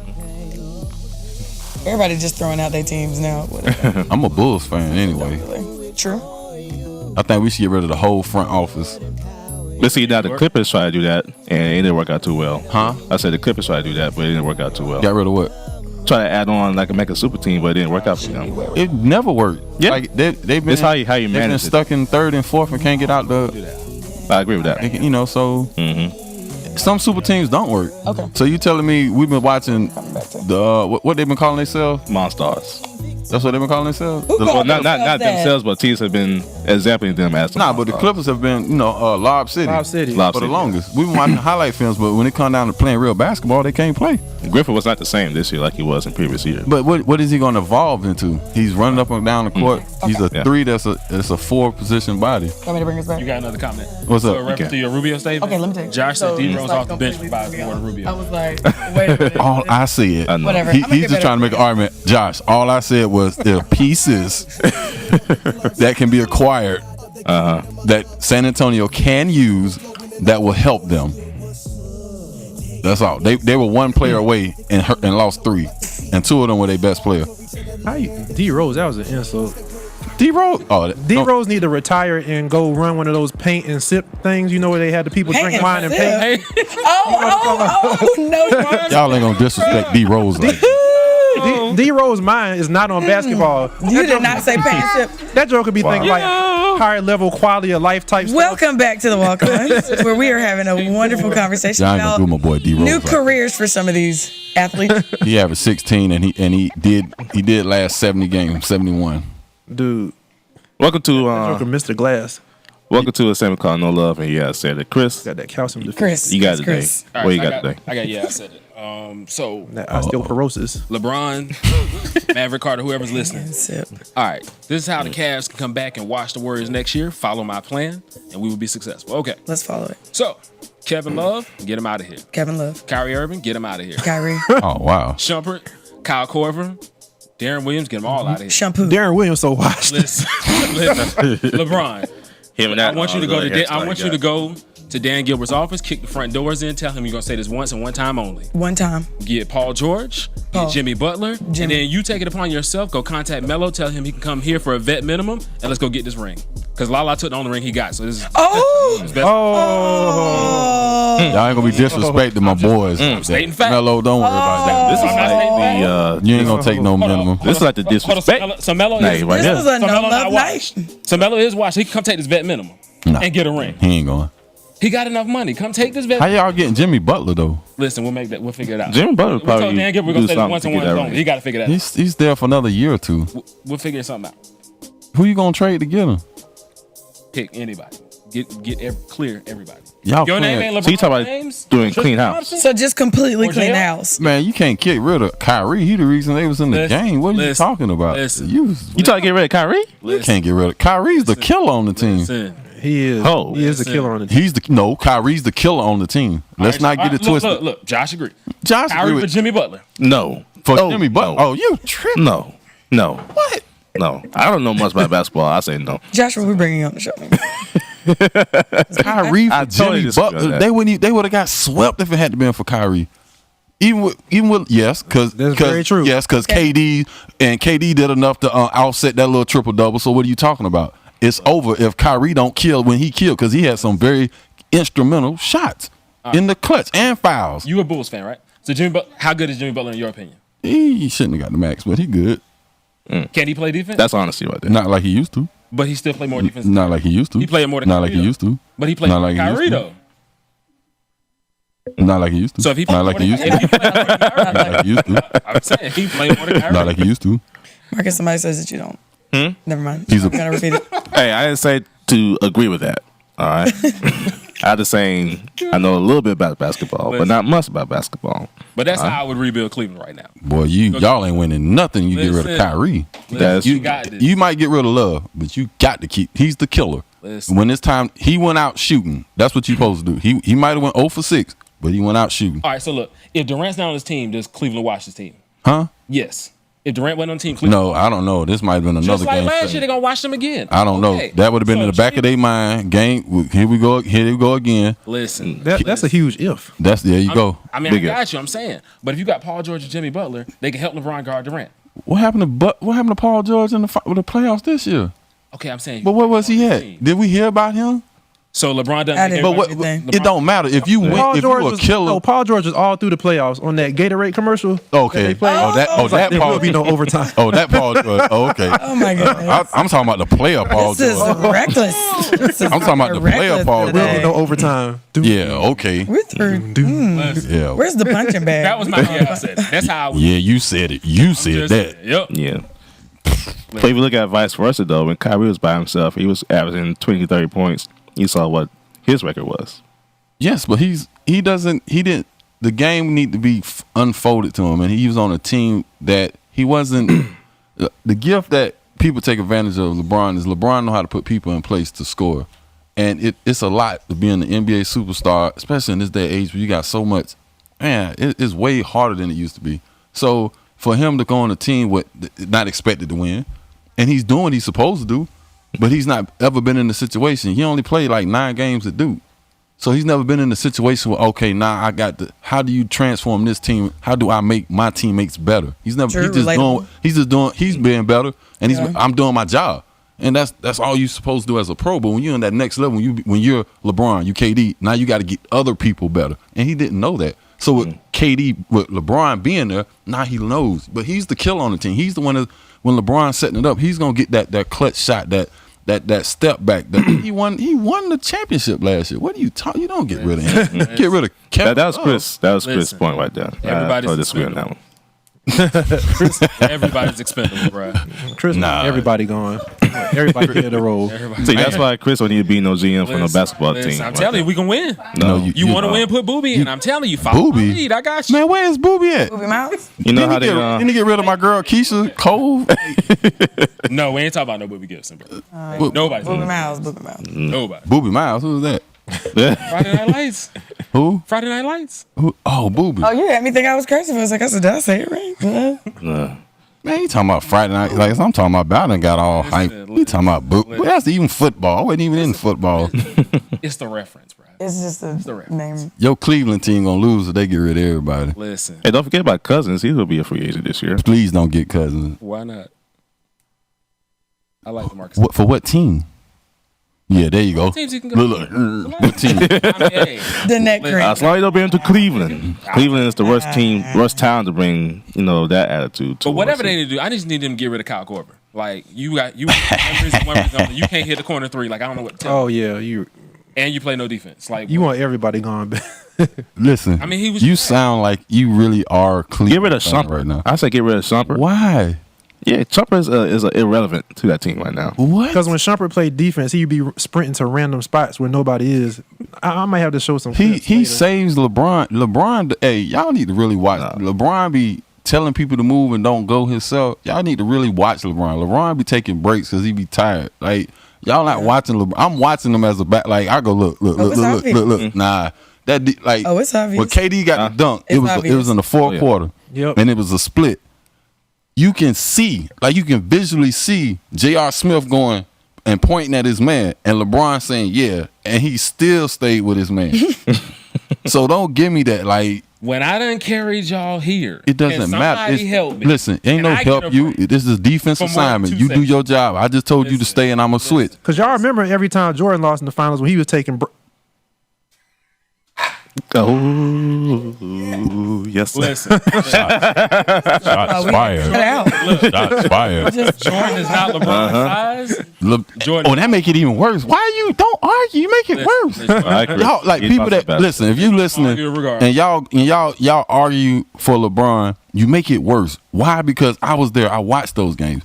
B: Everybody just throwing out their teams now. Whatever.
C: I'm a Bulls fan anyway.
B: True.
C: I think we should get rid of the whole front office.
A: Let's see, now the Clippers try to do that, and it didn't work out too well.
C: Huh?
A: I said the Clippers try to do that, but it didn't work out too well.
C: Got rid of what?
A: Try to add on like make a super team, but it didn't work out for them.
C: It never worked.
A: Yeah.
C: Like they've been.
A: It's how you
C: they've been
A: manage
C: stuck in third and fourth and can't get out the.
A: I agree with that.
C: So some super teams don't work.
B: Okay.
C: So you telling me we've been watching the what they've been calling themselves?
A: Monstars.
C: That's what they've been calling themselves.
A: Well, not themselves, but teams have been exempling them as the
C: but the Clippers have been, Lob City.
G: Lob City.
C: For the longest. We've been watching highlight films, but when it come down to playing real basketball, they can't play.
A: Griffin was not the same this year like he was in previous years.
C: But what is he going to evolve into? He's running up and down the court. He's a three that's a four position body.
B: Want me to bring us back?
D: You got another comment.
C: What's
D: So
C: up?
D: in reference to your Rubio statement.
B: Okay, let me take it.
D: Josh said
B: So
D: D
B: it's
D: Rose
B: like
D: off the bench
B: completely
D: by more than Rubio.
B: I was like, wait a minute.
C: All I said,
B: Whatever.
C: he's just trying to make an argument. Josh, all I said was there are pieces that can be acquired that San Antonio can use that will help them. That's all. They were one player away and lost three. and 2 of them were their best player.
G: D Rose, that was an insult.
C: D Rose,
G: D Rose need to retire and go run one of those paint and sip things. You know where they had the people
B: Paint
G: drink
B: and
G: wine and
B: sip?
G: paint.
B: No.
C: y'all ain't gonna disrespect D Rose like that.
G: D Rose mind is not on basketball.
B: You did not say paint and sip.
G: That joke could be thinking like higher level quality of life type stuff.
B: Welcome back to the Walk-Ons, where we are having a wonderful conversation
C: Y'all ain't gonna
B: about
C: do my boy D Rose
B: new
C: like that.
B: careers for some of these athletes.
C: He averaged 16 and he did last 70 games, 71.
G: Dude,
A: Welcome to
G: joke of Mr. Glass.
A: welcome to a segment called No Love, and yeah, I said it. Chris,
G: Got that calcium deficiency.
B: Chris,
A: you got it today.
B: Chris.
D: All
A: What you
D: so
A: got today?
D: I said it. So
G: That osteoporosis.
D: LeBron, Maverick Carter, whoever's listening.
B: Sip.
D: All right, this is how the Cavs can come back and watch the Warriors next year. Follow my plan, and we will be successful. Okay,
B: Let's follow it.
D: so Kevin Love, get him out of here.
B: Kevin Love,
D: Kyrie Irving, get him out of here.
B: Kyrie,
C: Oh wow.
D: Shumpert, Kyle Korver, Darren Williams, get them all out of here.
B: shampoo.
G: Darren Williams so washed.
D: Listen, LeBron,
A: Him and
D: I
A: that.
D: want you to go to
A: hairstyle
D: I want you to go to Dan Gilbert's office, kick the front doors in, tell him you're gonna say this once and one time only.
B: One time.
D: Get Paul George,
B: Paul.
D: get Jimmy Butler, and then you take it upon yourself. Go contact Melo, tell him he can come here for a vet minimum, and let's go get this ring. Because Lala took the only ring he got, so this is
B: Oh.
D: his best.
G: Oh.
C: Y'all ain't gonna be disrespecting my boys.
D: stating facts.
C: Melo, don't worry about that.
A: This is like the
C: You ain't gonna take no minimum.
A: this is like the
D: Hold on,
A: disrespect.
D: so Melo
A: Night
D: is
A: right
B: This
A: here.
B: was a
D: so
B: no
D: Melo
B: love
D: not
B: night.
D: washed. So Melo is washed. He can come take this vet minimum
C: Nah.
D: and get a ring.
C: He ain't going.
D: He got enough money. Come take this vet.
C: How y'all getting Jimmy Butler though?
D: Listen, we'll make that. We'll figure it out.
A: Jimmy Butler
D: We told
A: probably
D: Dan Gilbert we're
A: do
D: gonna say this
A: something
D: once
A: to
D: and
A: get
D: one
A: that
D: only.
A: ring.
D: He got to figure that out.
C: He's there for another year or two.
D: We'll figure something out.
C: Who you gonna trade to get him?
D: Pick anybody. Clear everybody.
C: Y'all
D: Your name
C: playing-
D: ain't LeBron
A: So you talking about
D: James?
A: doing
D: Tristan
A: clean house?
D: Thompson?
B: So just completely
D: Or
B: clean
D: jail?
B: house.
C: Man, you can't get rid of Kyrie. He the reason they was in the
D: Listen,
C: game. What are you
D: listen,
C: talking about?
D: listen.
C: You
A: trying to get rid of Kyrie?
C: you can't get rid of Kyrie's the killer on the team.
D: Listen.
G: He is.
A: Oh.
G: He is the
D: Listen.
G: killer on the team.
C: Kyrie's the killer on the team. Let's not get it
D: Look,
C: twisted.
D: Look, Josh agree.
C: Josh
D: Kyrie
C: agree
D: for
C: with
D: Jimmy Butler.
A: No.
C: for
A: Oh,
C: Jimmy Butler.
A: no.
C: Oh, you tripping?
A: No. What? No. I don't know much about basketball. I say no.
B: Joshua, we bringing you on the show.
C: Kyrie for
A: I totally
C: Jimmy
A: disagree on
C: Butler.
A: that.
C: They would have got swept if it had been for Kyrie. Even with yes, because
G: That's very true.
C: Yes, because KD did enough to offset that little triple double. So what are you talking about? It's over if Kyrie don't kill when he killed, because he had some very instrumental shots in the clutch and fouls.
D: You a Bulls fan, right? So Jimmy Butler, how good is Jimmy Butler in your opinion?
C: He shouldn't have got the max, but he good.
D: Can he play defense?
A: That's honesty right there.
C: Not like he used to.
D: But he still play more defense.
C: Not like he used to.
D: He played more than
C: Not
D: Kyrie,
C: like he
D: though.
C: used to.
D: But he played
C: Not
D: more
C: like
D: than
C: he used
D: Kyrie
C: to.
D: though.
C: Not like he used to.
D: So if he
C: not
D: played
C: like
D: more
C: he
D: than
C: used to.
D: if he played more than Kyrie,
C: Not like he used to.
D: I'm saying he played more than Kyrie.
C: Not like he used to.
B: Marcus, somebody says that you don't. Never mind.
C: He's a-
B: I'm gonna repeat it.
A: Hey, I didn't say to agree with that. All right. I'm just saying I know a little bit about basketball, but not much about basketball.
D: But that's how I would rebuild Cleveland right now.
C: Boy, y'all ain't winning nothing. You get rid of
D: Listen.
C: Kyrie.
A: That's
D: You got this.
C: You might get rid of Love, but you got to keep. He's the killer.
D: Listen.
C: When it's time, he went out shooting. That's what you supposed to do. He might have went 0 for 6, but he went out shooting.
D: All right, so look, if Durant's not on his team, does Cleveland watch his team?
C: Huh?
D: Yes. If Durant wasn't on the team, Cleveland.
C: No, I don't know. This might have been another
D: Just like
C: game.
D: last
C: seven.
D: year, they're gonna watch them again.
C: I don't
D: Okay.
C: know. That would have been
D: So
C: in the back of their mind. Game. Here we go. Here we go again.
D: Listen,
G: That's a huge if.
C: There you go.
D: I mean,
A: Big
D: I
A: if.
D: got you. I'm saying, but if you got Paul George and Jimmy Butler, they can help LeBron guard Durant.
C: What happened to Paul George in the playoffs this year?
D: Okay, I'm saying.
C: But where was he at? Did we hear about him?
D: So LeBron doesn't.
B: I
D: make
B: didn't-
C: But
D: everybody-
C: what?
B: Everything.
C: It don't matter if you win. If you a killer.
G: Paul George was all through the playoffs on that Gatorade commercial.
C: Okay.
G: that they played.
C: Oh, that
G: There
C: Paul.
G: will be no overtime.
C: Oh, that Paul George. Oh, okay.
B: Oh my goodness.
C: I'm talking about the player Paul
B: This is
C: George.
B: reckless. This is
C: I'm talking about the player
B: reckless
C: Paul
G: There will
B: today.
G: be no overtime.
C: Yeah. Okay.
B: We're through.
C: Yeah.
B: Where's the punching bag?
D: That was my I said. That's how I would.
C: Yeah. You said it. You said
D: just
C: that.
D: saying. Yep.
A: Yeah. But if you look at vice versa, though, when Kyrie was by himself, he was averaging 20 to 30 points. You saw what his record was.
C: Yes, but he didn't. The game need to be unfolded to him, and he was on a team that he wasn't. The gift that people take advantage of LeBron is LeBron know how to put people in place to score, and it's a lot to be an NBA superstar, especially in this day and age where you got so much. Man, it's way harder than it used to be. So for him to go on a team with not expected to win, and he's doing what he's supposed to do, but he's not ever been in the situation. He only played like 9 games at Duke. So he's never been in a situation where, okay, now I got the. How do you transform this team? How do I make my teammates better? He's never.
B: True,
C: He's being better, and I'm doing my job, and that's all you're supposed to do as a pro. But when you're in that next level, when you're LeBron, you KD, now you got to get other people better, and he didn't know that. So with KD, with LeBron being there, now he knows. But he's the killer on the team. He's the one that when LeBron's setting it up, he's gonna get that clutch shot, that step back. He won the championship last year. What are you talking? You don't get rid of him. Get rid of Kevin.
A: That was Chris. That was Chris' point right there.
D: Everybody's
A: I disagree on that one.
D: Everybody's expendable, bro.
G: Chris, everybody going. Everybody hit the roll.
A: See, that's why Chris don't need to be no GM for no basketball team.
D: I'm telling you, we can win.
A: No,
D: You want to win? Put Booby in. I'm telling you, follow my lead. I got you.
C: Man, where's Booby at?
B: Booby Miles.
A: You know how they
C: Didn't he get rid of my girl Keisha Cole?
D: No, we ain't talking about no Booby Gibson, bro. Nobody.
B: Booby Miles.
D: Nobody.
C: Booby Miles, who's that?
D: Friday Night Lights.
C: Who?
D: Friday Night Lights.
C: Who? Oh, Booby.
B: Oh, you had me think I was crazy. I was like, did I say it right?
C: Man, you talking about Friday Night Lights? I'm talking about Bowden got all hype. You talking about Booby? Well, that's even football. I wasn't even in football.
D: It's the reference, bro.
B: It's just the name.
C: Your Cleveland team gonna lose if they get rid of everybody.
D: Listen.
A: Hey, don't forget about Cousins. He will be a free agent this year.
C: Please don't get Cousins.
D: Why not? I like the Marcus.
C: What for? What team? Yeah, there you go.
D: Teams he can go.
C: Look, what team?
D: I mean, hey,
B: The neck
D: listen,
B: crank.
A: As long as you don't bring him to Cleveland. Cleveland is the worst town to bring, that attitude to.
D: But whatever they need to do, I just need them to get rid of Kyle Korver. Like you one reason only. You can't hit the corner three. Like I don't know what to tell you.
G: Oh yeah,
D: And you play no defense. Like
G: you want everybody going back.
C: Listen,
D: I mean, he was.
C: you sound like you really are Cleveland.
A: Get rid of
C: fan
A: Shumpert
C: right now.
A: I say get rid of Shumpert.
C: Why?
A: Yeah, Shumpert is irrelevant to that team right now.
C: What?
G: Because when Shumpert played defense, he'd be sprinting to random spots where nobody is. I might have to show some.
C: He
G: clips later.
C: saves LeBron. LeBron, hey, y'all need to really watch. LeBron be telling people to move and don't go himself. Y'all need to really watch LeBron. LeBron be taking breaks because he be tired. Like y'all not watching LeBron. I'm watching him as a back. Like I go look. Nah, like
B: Oh, it's obvious.
C: when KD got the dunk, it was in the fourth quarter.
G: Yep.
C: And it was a split. You can see, like you can visually see J.R. Smith going and pointing at his man, and LeBron saying, yeah, and he still stayed with his man. So don't give me that. Like
D: when I done carried y'all here,
C: it doesn't matter.
D: Help me.
C: Listen, ain't no help you. This is defense assignment. You do your job. I just told you to stay, and I'm gonna switch.
G: Because y'all remember every time Jordan lost in the finals when he was taking.
A: Oh, yes. Sir.
D: Listen.
C: Shots fired. Shots fired.
D: Jordan is not LeBron's size. Jordan.
C: Oh, that make it even worse. Why you don't argue? You make it worse. Y'all like people that listen. If you listening and y'all argue for LeBron, you make it worse. Why? Because I was there. I watched those games.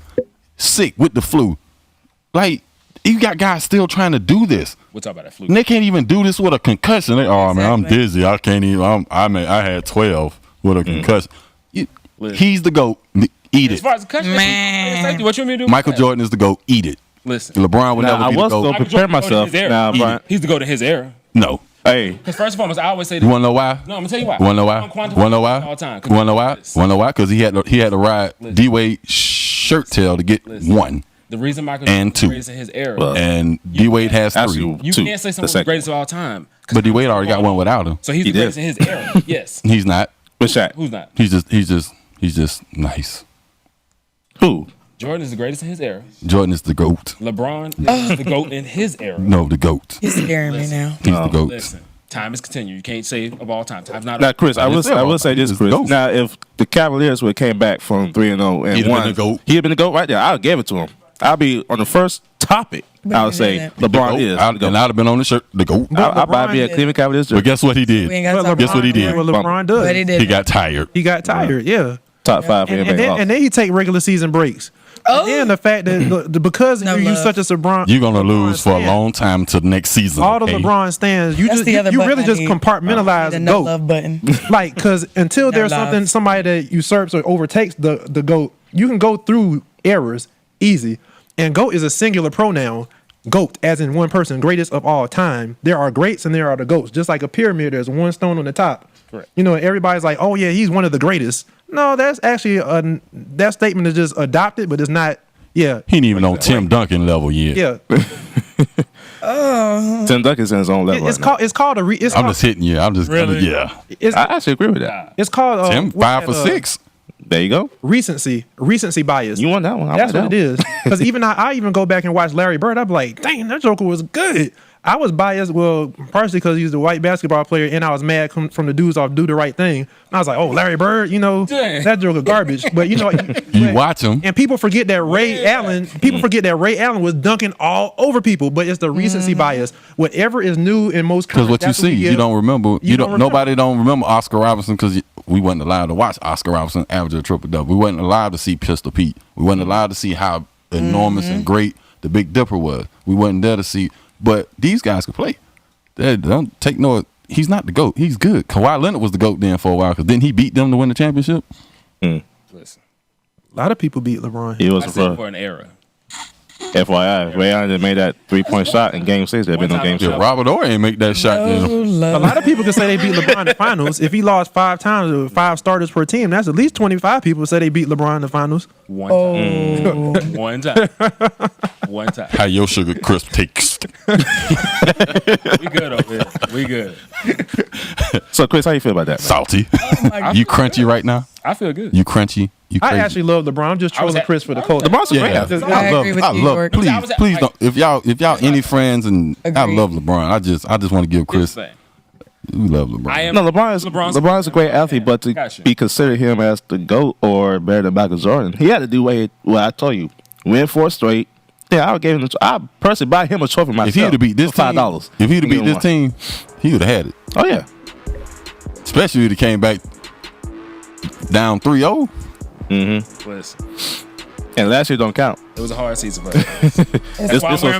C: Sick with the flu. Like you got guys still trying to do this.
D: We'll talk about that flu.
C: And they can't even do this with a concussion. Man, I'm dizzy. I can't even. I had 12 with a concussion. He's the GOAT. Eat it.
D: As far as concussion, man, what you want me to do?
C: Michael Jordan is the GOAT. Eat it.
D: Listen,
C: LeBron would never be the GOAT.
A: I was going to prepare myself. Now, Brian.
D: He's the GOAT in his era.
C: No.
A: Hey.
D: Because first and foremost, I always say this.
C: You want to know why?
D: No, I'm going to tell you why.
C: Want to know why? Want to know why?
D: All time.
C: Want to know why? Want to know why? Because he had to ride D-Wade shirt tail to get one.
D: The reason Michael
C: and
D: Jordan was
C: two.
D: greatest in his era.
C: And D-Wade has 3.
D: You can't say someone's the greatest of all time.
C: But D-Wade already got one without him.
D: So he's the greatest in his era. Yes.
C: He's not.
A: What's that?
D: Who's not?
C: He's just nice.
A: Who?
D: Jordan is the greatest in his era.
C: Jordan is the GOAT.
D: LeBron is the GOAT in his era.
C: No, the GOAT.
B: He's scaring me now.
C: He's the GOAT.
D: Listen, time is continued. You can't say of all time. Time's not.
A: Now, Chris, I will say this, Chris. Now, if the Cavaliers would have came back from 3-0 and
C: He'd
A: won,
C: have been the GOAT.
A: He'd have been the GOAT right there. I would give it to him. I'll be on the first topic. I would say LeBron is.
C: And I'd have been on the shirt. The GOAT.
A: I'll buy me a Cleveland Cavaliers jersey.
C: But guess what he did? Guess what he did?
G: What LeBron does.
B: But he did.
C: He got tired.
G: He got tired. Yeah.
A: Top 5 for everything.
G: And then he take regular season breaks. And then the fact that because you such a LeBron,
C: you're gonna lose for a long time to the next season.
G: All the LeBron stands, you really just compartmentalize
B: the
G: GOAT.
B: love button.
G: Like, because until there's somebody that usurps or overtakes the GOAT, you can go through errors easy. And GOAT is a singular pronoun. GOAT, as in one person, greatest of all time. There are greats and there are the GOATs. Just like a pyramid, there's one stone on the top.
D: Correct.
G: Everybody's like, oh yeah, he's one of the greatest. No, that's actually that statement is just adopted, but it's not. Yeah,
C: He ain't even on Tim Duncan level yet.
G: yeah.
A: Tim Duncan's in his own level.
G: It's
A: right
G: called. It's called a. It's
C: I'm
G: called,
C: just hitting you. I'm just
D: Really?
C: yeah.
G: It's,
A: now. I actually agree with that.
G: it's called.
C: Tim
G: what's
C: 5 for
G: that,
C: 6.
A: There you go.
G: Recency bias.
A: You won that one. I
G: That's
A: like
G: what
A: that
G: it is. Because even I even go back and watch Larry Bird. I'm like, dang, that Joker was good. I was biased, well, partially because he's the white basketball player, and I was mad from the dudes off Do the Right Thing. I was like, oh, Larry Bird,
D: Dang.
G: that Joker garbage. But
C: You watch him.
G: and people forget that Ray Allen. People forget that Ray Allen was dunking all over people. But it's the recency bias. Whatever is new and most
C: Because what you
G: that's
C: see, you don't remember.
G: You don't remember.
C: Nobody don't remember Oscar Robertson because we wasn't allowed to watch Oscar Robertson average a triple double. We wasn't allowed to see Pistol Pete. We wasn't allowed to see how enormous and great the Big Dipper was. We wasn't there to see. But these guys could play. They don't take no. He's not the GOAT. He's good. Kawhi Leonard was the GOAT then for a while because didn't he beat them to win the championship?
D: Listen,
G: A lot of people beat LeBron.
A: He was
D: I
A: the
D: said
A: first.
D: for an era.
A: FYI, Ray Allen made that 3-point shot in Game 6. There been no Game
C: Yeah,
A: 7.
C: Robert Horry ain't make that shot. Then.
G: A lot of people can say they beat LeBron in the finals. If he lost 5 times or 5 starters per team, that's at least 25 people say they beat LeBron in the finals.
D: One time. One time. One time.
C: How your sugar crisp takes.
D: We good over here. We good.
A: So, Chris, how you feel about that?
C: Salty.
B: my
C: You crunchy right now?
D: I feel good.
C: You crunchy? You
G: I
C: crazy?
G: actually love LeBron. I'm just
D: I was
G: trolling
D: at-
G: Chris for the culture.
A: LeBron's a great
C: Yeah,
A: athlete.
B: I agree with you, York.
C: Please,
D: I was at-
C: please
D: like-
C: don't. If y'all any friends, and I
B: Agreed.
C: love LeBron. I just want to give Chris.
D: Here's the thing.
C: We love LeBron.
D: I am
A: No, LeBron's a great athlete, but to
D: Gotcha.
A: be considered him as the GOAT or better than Michael Jordan, he had to do what I told you. Win 4 straight. Yeah, I would give him. I personally buy him a trophy myself.
C: If he'd have beat this
A: for $5,
C: team, if he'd have beat this
A: one.
C: team, he would have had it.
A: Oh yeah,
C: Especially if he came back down 3-0.
D: Listen,
A: and last year don't count.
D: it was a hard season for him.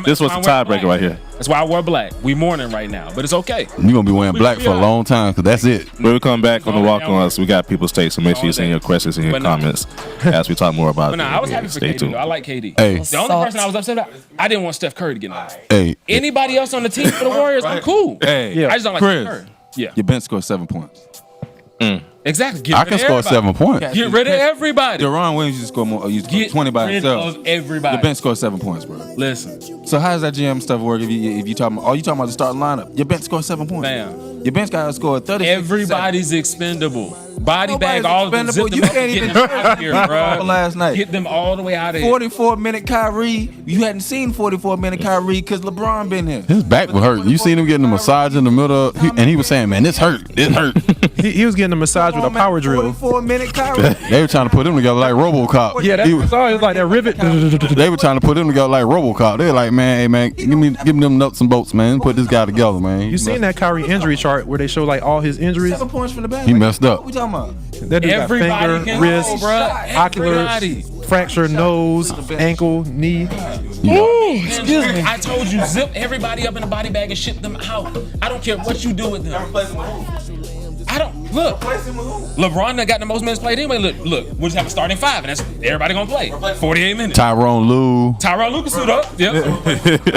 A: This was the tiebreaker right here.
D: That's why I wore black. We mourning right now, but it's okay.
C: You're gonna be wearing black for a long time because that's it.
A: When we come back on the Walk-Ons, we got people's takes, so make sure you send your questions and your
D: But no.
A: comments as we talk more about
D: But
A: it.
D: no, I was happy for
A: Stay
D: KD.
A: tuned.
D: Though. I like KD.
C: Hey.
D: The only person I was upset about, I didn't want Steph Curry to get in there.
C: Hey,
D: Anybody else on the team for the Warriors, I'm cool.
H: Hey,
G: Yeah.
D: I just don't like
H: Chris.
D: Steph Curry. Yeah,
H: your bench scored 7 points.
D: exactly. Get
C: I
D: rid
C: can
D: of
C: score
D: everybody.
C: 7 points.
D: Get rid of everybody.
H: Deron Williams used to score more. Used to score
D: Get
H: 20 by
D: rid
H: himself.
D: of everybody.
H: Your bench scored 7 points, bro.
D: Listen,
H: So how does that GM stuff work? If you talking about, you talking about the starting lineup? Your bench scored 7 points.
D: Bam.
H: Your bench got to score 30.
D: everybody's expendable. Body bag
H: Nobody's
D: all of them.
H: expendable.
D: Zip
H: You
D: them up
H: can't
D: and
H: even
D: get them out of here, bro.
H: last night.
D: Get them all the way out of here.
H: 44-minute Kyrie. You hadn't seen 44-minute Kyrie because LeBron been here.
C: His back was hurting. You seen him getting a massage in the middle, and he was saying, "Man, this hurt. This hurt."
G: He was getting a massage with a power drill.
H: 44-minute Kyrie.
C: They were trying to put him together like RoboCop.
G: Yeah,
C: He
G: that's
C: was-
G: all. It was like that rivet.
C: They were trying to put him together like RoboCop. They were like, "Man, hey man, give me them nuts and bolts, man. Put this guy together, man."
G: You seen that Kyrie injury chart where they show like all his injuries?
H: 7 points from the bench.
C: He messed up.
H: What we talking about?
G: That dude got
D: Everybody
G: finger,
D: can
G: wrist,
D: go, bruh.
G: ocular,
D: Everybody.
G: fractured nose, ankle, knee.
D: Excuse me. I told you, zip everybody up in a body bag and ship them out. I don't care what you do with them. I don't look. LeBron done got the most minutes played anyway. Look. We'll just have a starting 5, and that's everybody gonna play 48 minutes.
C: Tyrone Lue.
D: Tyronn Lue can suit up. Yep.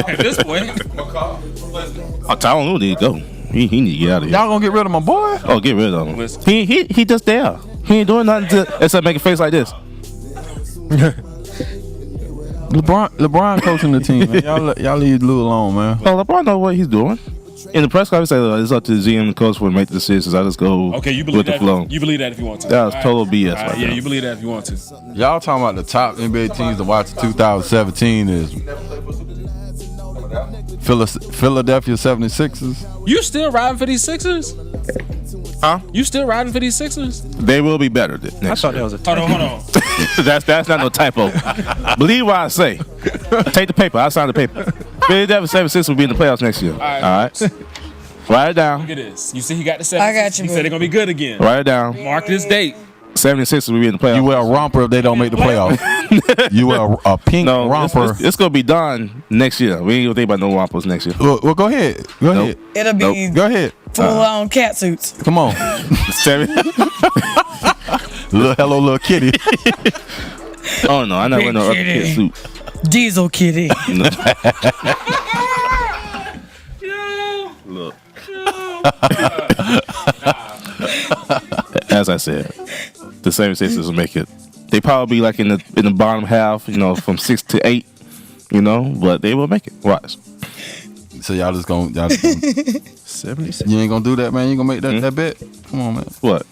D: At this point,
A: Tyronn Lue need to go. He need to get out of here.
C: Y'all gonna get rid of my boy?
A: Oh, get rid of him.
D: Listen.
A: He just there. He ain't doing nothing except make a face like this.
C: LeBron coaching the team, man. Y'all leave Lue alone, man.
A: Oh, LeBron know what he's doing. In the press conference, he said it's up to the GM and the coach for to make the decisions. I just go
D: okay, you believe
A: with the
D: that?
A: flow.
D: You believe that if you want to.
A: That was
D: All
A: total BS
D: All
A: right
D: yeah,
A: there.
D: you believe that if you want to.
C: Y'all talking about the top NBA teams to watch in 2017 is Philadelphia 76ers.
D: You still riding for these Sixers?
A: Huh?
D: You still riding for these Sixers?
A: They will be better next
G: I thought
A: year.
G: that was a.
D: Hold on.
A: That's not no typo. Believe what I say. Take the paper. I signed the paper. Philadelphia 76 will be in the playoffs next year. All right. Write it down.
D: Look at this. You see, he got the 7.
B: I got you,
D: He
B: boo.
D: said they're gonna be good again.
A: Write it down.
D: Mark this date.
A: 76 will be in the playoffs.
C: You wear a romper if they don't make the playoffs. You wear a pink
A: No,
C: romper.
A: it's gonna be done next year. We ain't gonna think about no rompers next year.
C: Well, go ahead. Go ahead.
B: It'll be
C: Go ahead.
B: full-on cat suits.
C: Come on. Hello, little kitty.
A: Oh no, I never wear no upper kid suit.
B: Diesel kitty.
A: Look. As I said, the 76ers will make it. They probably be like in the bottom half, from 6 to 8, but they will make it. Watch.
C: So y'all just gonna
G: 76.
C: you ain't gonna do that, man. You ain't gonna make that bet. Come on, man.
A: What?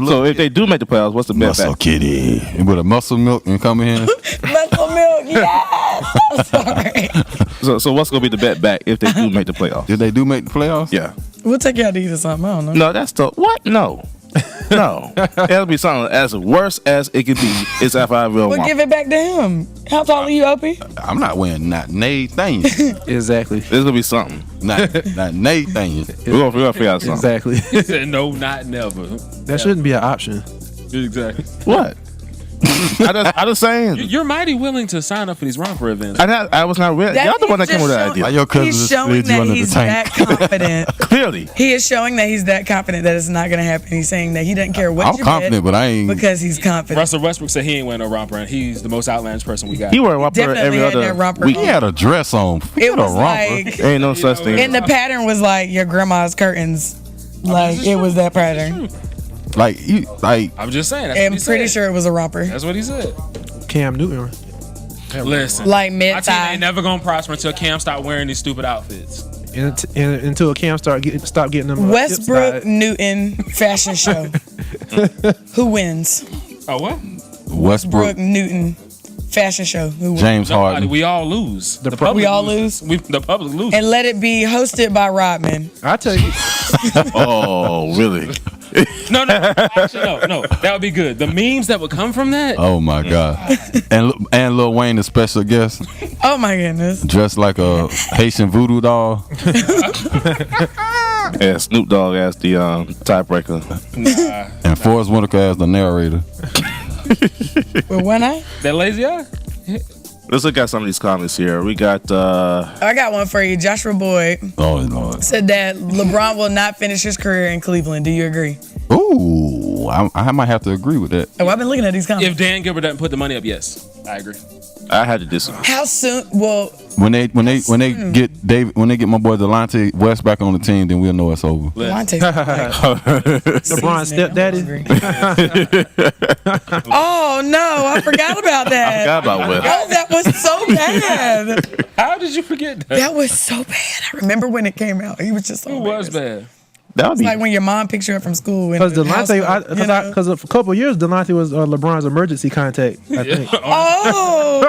C: So
A: if they do make the playoffs, what's the bet
C: muscle
A: back?
C: kitty with a muscle milk and come in.
B: Muscle milk, yes. I'm sorry.
A: So what's gonna be the bet back if they do make the playoffs?
C: If they do make the playoffs,
A: Yeah.
B: We'll take y'all to eat or something. I don't know.
A: No, that's the what? No. No. It'll be something as worse as it could be. It's FI real
B: We'll give it back to him. How tall are you, Opie?
C: I'm not wearing not Nathan.
G: Exactly.
A: It's gonna be something.
C: not Nathan.
A: We're gonna figure out something.
G: Exactly.
D: He said no, not never.
G: That shouldn't be an option.
D: Exactly.
A: What? I just saying.
D: You're mighty willing to sign up for these romper events.
A: I was not ready. Y'all the one that came with that idea.
C: Why your cousin
B: He's
C: just
B: showing
C: slid you
B: that
C: under
B: he's
C: the tank?
B: that confident.
A: Clearly.
B: He is showing that he's that confident that it's not going to happen. He's saying that he doesn't care what
C: I'm
B: you
C: confident,
B: bet
C: but I ain't.
B: because he's confident.
D: Russell Westbrook said he ain't wearing no romper, and he's the most outlandish person we got.
A: He wear a romper
B: Definitely
A: every
B: had
A: other
B: that romper
A: week.
B: on.
C: He had a dress on. He
B: It
C: had a
B: was
C: romper.
B: like,
A: Ain't no such thing.
B: and the pattern was like your grandma's curtains. Like it was that pattern.
C: Like
D: I'm just saying. That's
B: I'm
D: what he
B: pretty
D: said.
B: sure it was a romper.
D: That's what he said.
G: Cam Newton.
D: Listen,
B: Like
D: my team
B: mid-thigh.
D: ain't never gonna prosper until Cam stop wearing these stupid outfits.
G: And until Cam stop getting them.
B: Westbrook Newton fashion show. Who wins?
D: Oh what?
C: Westbrook,
B: Brooke Newton fashion show. Who wins?
C: James
D: Nobody.
C: Harden.
D: We all lose. The
G: pro-
D: public
B: We all
D: lose. The public lose.
B: And let it be hosted by Rodman.
G: I tell you,
A: Oh, really?
D: No. Actually, no. That would be good. The memes that would come from that.
C: Oh my God. And Lil Wayne, the special guest,
B: Oh my goodness.
C: dressed like a Haitian voodoo doll.
A: Yeah, Snoop Dogg as the tiebreaker.
C: And Forrest Whitaker as the narrator.
B: With one eye?
D: That lazy eye.
A: Let's look at some of these comments here. We got
B: I got one for you. Joshua Boyd
C: Oh Lord.
B: said that LeBron will not finish his career in Cleveland. Do you agree?
C: Ooh, I might have to agree with that.
B: Oh, I've been looking at these comments.
D: If Dan Gilbert doesn't put the money up, yes, I agree.
A: I had to disagree.
B: How soon? Well,
C: When they get my boy Delonte West back on the team, then we'll know it's over.
B: Devontae's
G: LeBron's stepdaddy.
B: Oh no, I forgot about that.
A: I forgot about West.
B: Oh, that was so bad.
D: How did you forget that?
B: That was so bad. I remember when it came out. He was just so
D: Who was
B: embarrassed.
D: bad?
A: That would
B: It's
A: be
B: like when your mom picks you up from school.
G: Because Delonte, because a couple of years, Delonte was LeBron's emergency contact. I think.
B: Oh,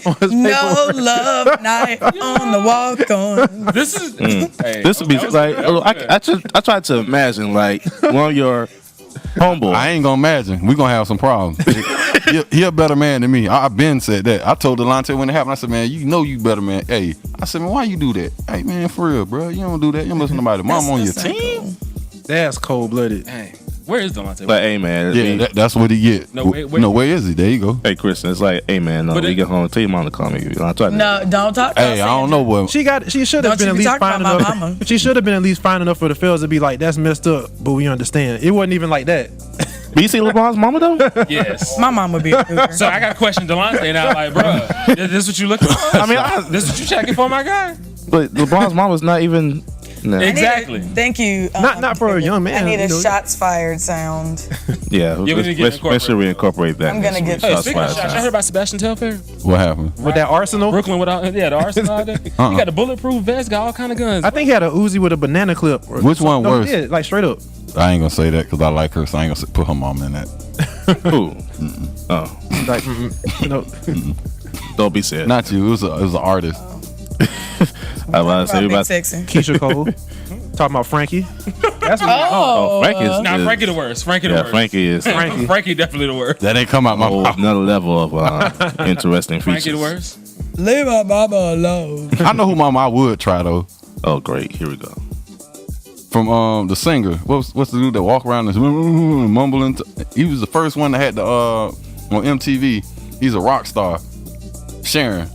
G: On his
B: no
G: paperwork.
B: love night on the Walk-On.
D: This is hey,
A: this would be
D: that was-
A: like
D: that was bad.
A: I tried to imagine like one of your homeboys.
C: I ain't gonna imagine. We gonna have some problems. he a better man than me. I been said that. I told Delonte when it happened. I said, man, you know you better man. Hey, I said, man, why you do that? Hey, man, for real, bro. You don't do that. You don't listen to nobody. Mom on your
B: That's not
C: team.
B: cool.
G: That's cold blooded.
D: Hey, where is Delonte?
A: But hey man,
C: Yeah, that's what he get.
D: No, wait.
C: No, where is he? There you go.
A: hey Kristen, it's like, hey man,
D: But
A: we
D: it-
A: get home, tell your mom to call me. I tried to,
B: No, don't talk.
C: Hey, I don't know what.
G: She should
B: Don't
G: have been
B: you
G: at
B: be
G: least
B: talking
G: fine
B: about my
G: enough.
B: mama.
G: She should have been at least fine enough for the fellas to be like, that's messed up, but we understand. It wasn't even like that.
A: But you see LeBron's mama though?
D: Yes.
B: My mom would be a cougar.
D: So I got a question, Delonte. Now, like, bro, this what you looking for?
A: I mean,
D: This what you checking for, my guy?
A: but LeBron's mama's not even. No.
D: Exactly.
B: Thank you.
G: Not for a young man.
B: I need a
G: you know.
B: shots fired sound.
A: Yeah,
D: we need to get
A: make sure we incorporate that.
B: I'm gonna get-
D: Hey,
A: Shots
D: speaking of
A: fired
D: shots, I
A: sound.
D: heard about Sebastian Telfair.
C: What happened?
G: With that arsenal,
D: Brooklyn without, the Arsenal out there. He got a bulletproof vest, got all kind of guns.
G: I think he had a Uzi with a banana clip.
C: Which one
G: No,
C: worse?
G: he did, like straight up.
C: I ain't gonna say that because I like her, so I ain't gonna put her mom in that.
A: Who? Oh,
G: Like, no.
A: don't be sad.
C: Not you. It was an artist.
A: I was
B: About
A: about
B: Big Sexy.
G: Keisha Cole. Talking about Frankie. That's what
B: Oh,
A: Frankie's.
D: Nah, Frankie the worst. Frankie the
A: Yeah,
D: worst.
A: Frankie is a
D: Frankie definitely the worst.
C: That ain't come out my
A: whole
C: mouth.
A: another level of interesting features.
D: Frankie the worst.
B: leave my mama alone.
C: I know who mama I would try though.
A: Oh, great. Here we go.
C: From the singer. What's the dude that walk around and mumbling? He was the first one that had the on MTV. He's a rock star. Sharon.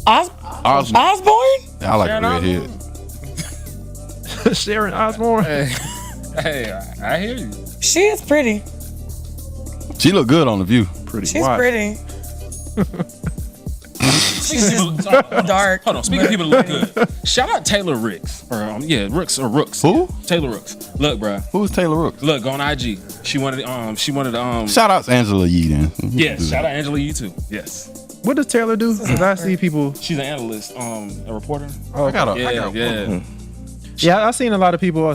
C: Osbourne.
B: Osborne?
C: I like
D: Sharon
C: the redhead.
G: Sharon Osbourne.
D: Hey, I hear you.
B: She is pretty.
C: She look good on the View.
G: Pretty.
B: She's
G: Why?
B: pretty. She's just dark.
D: Hold on. Speaking of people that look good, shout out Taylor Ricks. Or Rooks.
C: Who?
D: Taylor Rooks. Look, bro.
C: Who's Taylor Rooks?
D: Look, go on IG. She wanted
C: Shout out to Angela Yee then.
D: Yes, shout out Angela, you too. Yes.
G: What does Taylor do? Because I see people.
D: She's an analyst, a reporter.
G: Oh,
C: I got
D: Yeah.
G: yeah, I've seen a lot of people.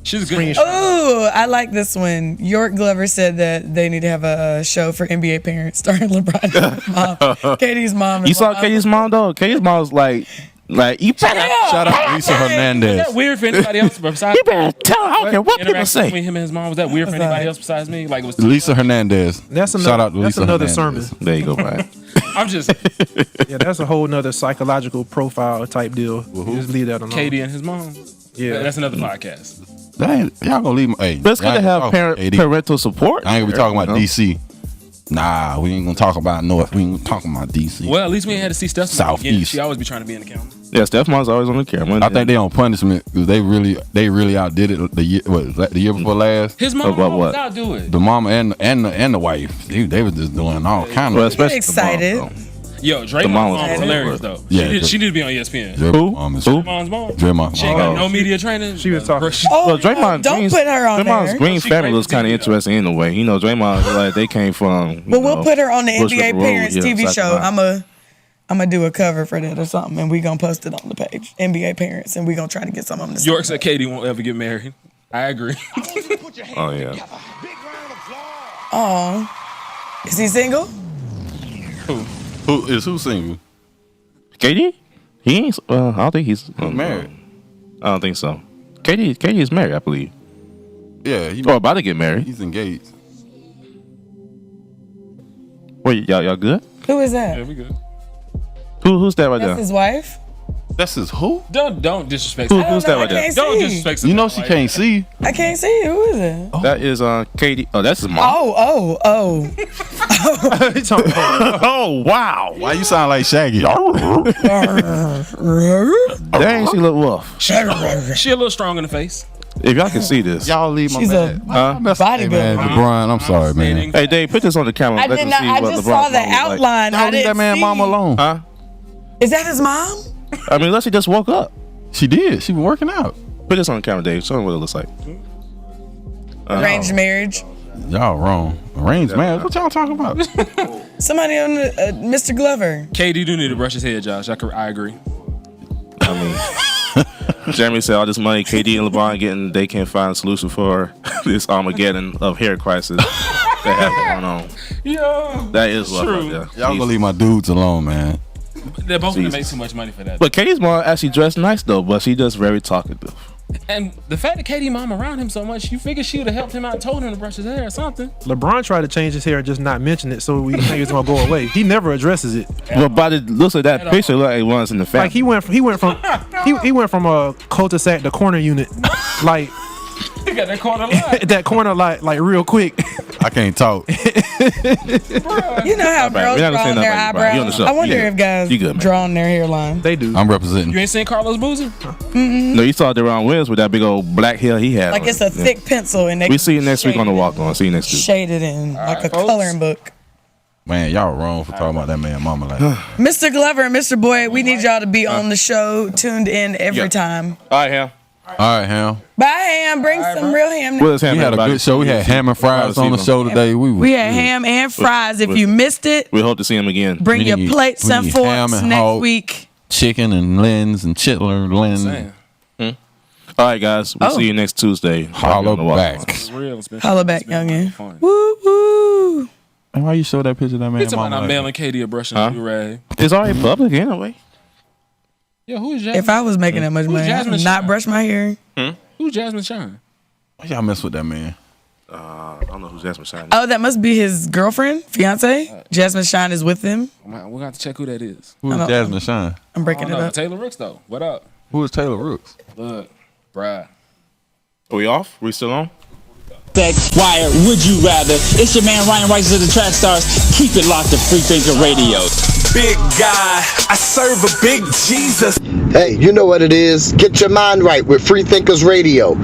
D: She's good.
B: Oh, I like this one. York Glover said that they need to have a show for NBA parents starring LeBron's mom, Katie's mom.
A: You saw Katie's mom though. Katie's mom was like you better
C: Shout out Lisa Hernandez.
D: Was that weird for anybody else besides
A: you better tell. I don't care what people
D: interaction
A: say.
D: between him and his mom? Was that weird for anybody else besides me? Like it was
C: Lisa Hernandez.
G: That's another.
C: Shout out to
G: That's
C: Lisa
G: another
C: Hernandez.
G: sermon.
A: There you go, Brian.
D: I'm just
G: Yeah, that's a whole nother psychological profile type deal. Just leave that alone.
D: Katie and his mom.
G: Yeah,
D: That's another podcast.
C: Dang, y'all gonna leave my. Hey,
A: But it's good to have parental support.
C: I ain't gonna be talking about
A: You know?
C: DC. Nah, we ain't gonna talk about North. We ain't gonna talk about DC.
D: Well, at least we ain't had to see Steph's mom again.
C: Southeast.
D: She always be trying to be in the camera.
A: Yeah, Steph mom's always on the camera.
C: I think they on punishment because they really outdid it the year before last.
D: His mom
A: About
D: always
A: what?
D: outdo it.
C: The mama and the wife, they was just doing all kind
A: Well,
C: of.
A: especially
B: excited.
A: The mom, though.
D: Yo,
A: The
D: Draymond's
A: mom
D: mom
A: was
D: was hilarious though.
C: Yeah,
D: She need to be on ESPN.
A: Who?
C: Who?
D: Draymond's mom.
C: Draymond.
D: She ain't got no media training.
G: She was talking.
B: Oh,
A: Well, Draymond
B: don't
A: Green's,
B: put her on
A: Draymond's
B: there.
A: Green
D: She
A: family
D: great
A: was
D: for
A: kind of
D: TV,
A: interesting in a way. You know, Draymond like they came from.
B: But we'll put her on the
A: Bushwick
B: NBA
A: Road,
B: Parents
A: yeah,
B: TV
A: South
B: show.
A: Carolina.
B: I'm gonna do a cover for that or something, and we gonna post it on the page. NBA Parents, and we gonna try to get some of them. To
D: York said Katie won't ever get married. I agree.
A: Oh yeah.
B: Oh, is he single?
C: Who single?
A: KD? He ain't. I don't think he's
C: Married.
A: I don't think so. KD is married, I believe.
C: Yeah,
A: Or about to get married.
C: he's engaged.
A: Wait, y'all good?
B: Who is that?
D: Yeah, we good.
A: Who's that right
B: That's
A: there?
B: his wife.
C: That's his who?
D: Don't disrespect.
A: Who-
D: her.
A: who's
B: I
A: that
B: don't
A: right
B: know, I
A: there?
B: can't
D: Don't
B: see.
D: disrespect.
C: You know
D: somebody
C: she
D: like
C: can't see.
B: I can't see. Who is it?
A: That is KD. Oh, that's his mom.
B: Oh.
A: Oh wow.
C: Why you sound like Shaggy?
A: Dang, she look rough.
D: that. She a little strong in the face.
A: If y'all can see this.
C: Y'all leave my
B: She's
C: man.
B: a
C: Hey, man,
B: bodybuilder.
C: LeBron, I'm sorry, man.
A: Hey, Dave, put this on the camera.
B: I
A: Let
B: did
A: them
B: not.
A: see
B: I
A: what
B: just
A: LeBron's
B: saw the
A: mom look like.
B: outline.
C: Y'all
B: I
C: leave
B: didn't
C: that man
B: see.
C: mama alone.
A: Huh?
B: Is that his mom?
A: I mean, unless she just woke up.
C: She did. She been working out.
A: Put this on the camera, Dave. Show them what it looks like.
B: Arranged marriage.
C: Y'all wrong. Arranged marriage. What y'all talking about?
B: Somebody on Mr. Glover.
D: KD do need to brush his head, Josh. I agree.
A: I mean, Jeremy said all this money KD and LeBron getting, they can't find a solution for this Armageddon of hair crisis they have going on.
D: Yeah,
A: That is rough
D: true.
A: out there.
C: Y'all gonna leave my dudes alone, man.
D: They're both gonna make
A: Jesus.
D: too much money for that.
A: But Katie's mom actually dressed nice though, but she just very talkative.
D: And the fact that KD mom around him so much, you figure she would have helped him out, and told him to brush his hair or something.
G: LeBron tried to change his hair and just not mention it, so we think it's gonna go away. He never addresses it.
A: But by the looks of that picture, look like it runs in the family.
G: Like he went from a cul-de-sac to corner unit, like
D: He got that corner line.
G: that corner like real quick.
C: I can't talk.
B: You know how
A: Right,
B: girls
A: we're not gonna
B: draw
A: say
B: on their
A: nothing about you, Brian. You on the
B: eyebrows?
A: show.
B: I wonder
A: You good.
B: if guys
A: You good, man.
B: draw on their hairline.
G: They do.
C: I'm representing.
D: You ain't seen Carlos Boozer?
A: No, you saw Deron Williams with that big old black hair he had.
B: Like
A: on.
B: it's a thick pencil, and they
A: We see you next week on the
B: shaded
A: Walk-On. See you next week.
B: shaded in like a
D: folks.
B: coloring book.
C: Man, y'all wrong for talking about that man mama like that.
B: Mr. Glover and Mr. Boyd, we need y'all to be on the show, tuned in every
A: Yeah.
B: time.
A: All right, Ham.
C: All right, Ham.
B: Bye, Ham. Bring some real ham.
A: Well, it's Ham.
C: We had a
A: everybody.
C: good show. We had ham and fries on the show today.
B: We had ham and fries. If you missed it,
A: We hope to see him again.
B: bring
C: We
B: your
C: need-
B: plates
C: we
B: and
C: need
B: forks
C: ham and
B: next
C: hog.
B: week.
C: Chicken and lens and chitlin lens.
D: Damn.
A: All right, guys. We'll see you next Tuesday.
C: Holla
A: On the Walk-On.
C: back.
D: It's real. It's been
B: Holla back,
D: it's been
B: youngin.
D: fun.
B: Woo woo.
C: And why you show that picture of that man
D: It's about
C: mama
D: not
C: like
D: mailing Katie a brush and
A: Huh?
D: do rag.
A: It's already public anyway.
D: Yeah, who is Jasmine?
B: If I was making that much money, I
D: Jasmine
B: would not
D: Shine?
B: brush my hair.
D: Who's Jasmine Shine?
C: Why y'all mess with that man?
A: I don't know who's Jasmine Shine.
B: Oh, that must be his girlfriend, fiance. Jasmine Shine is with him.
D: We're gonna have to check who that is.
C: Who is
B: don't-
C: Jasmine Shine?
B: I'm
D: I
B: breaking
D: don't
B: it
D: know.
B: up.
D: Taylor Rooks though. What up?
C: Who is Taylor Rooks?
D: Look, bruh.
A: Are we off? We still on?
I: Wire, would you rather? It's your man Ryan Rice of the Track Stars. Keep it locked to Freethinker Radio.
J: Big guy, I serve a big Jesus.
K: Hey, you know what it is. Get your mind right with Freethinkers Radio.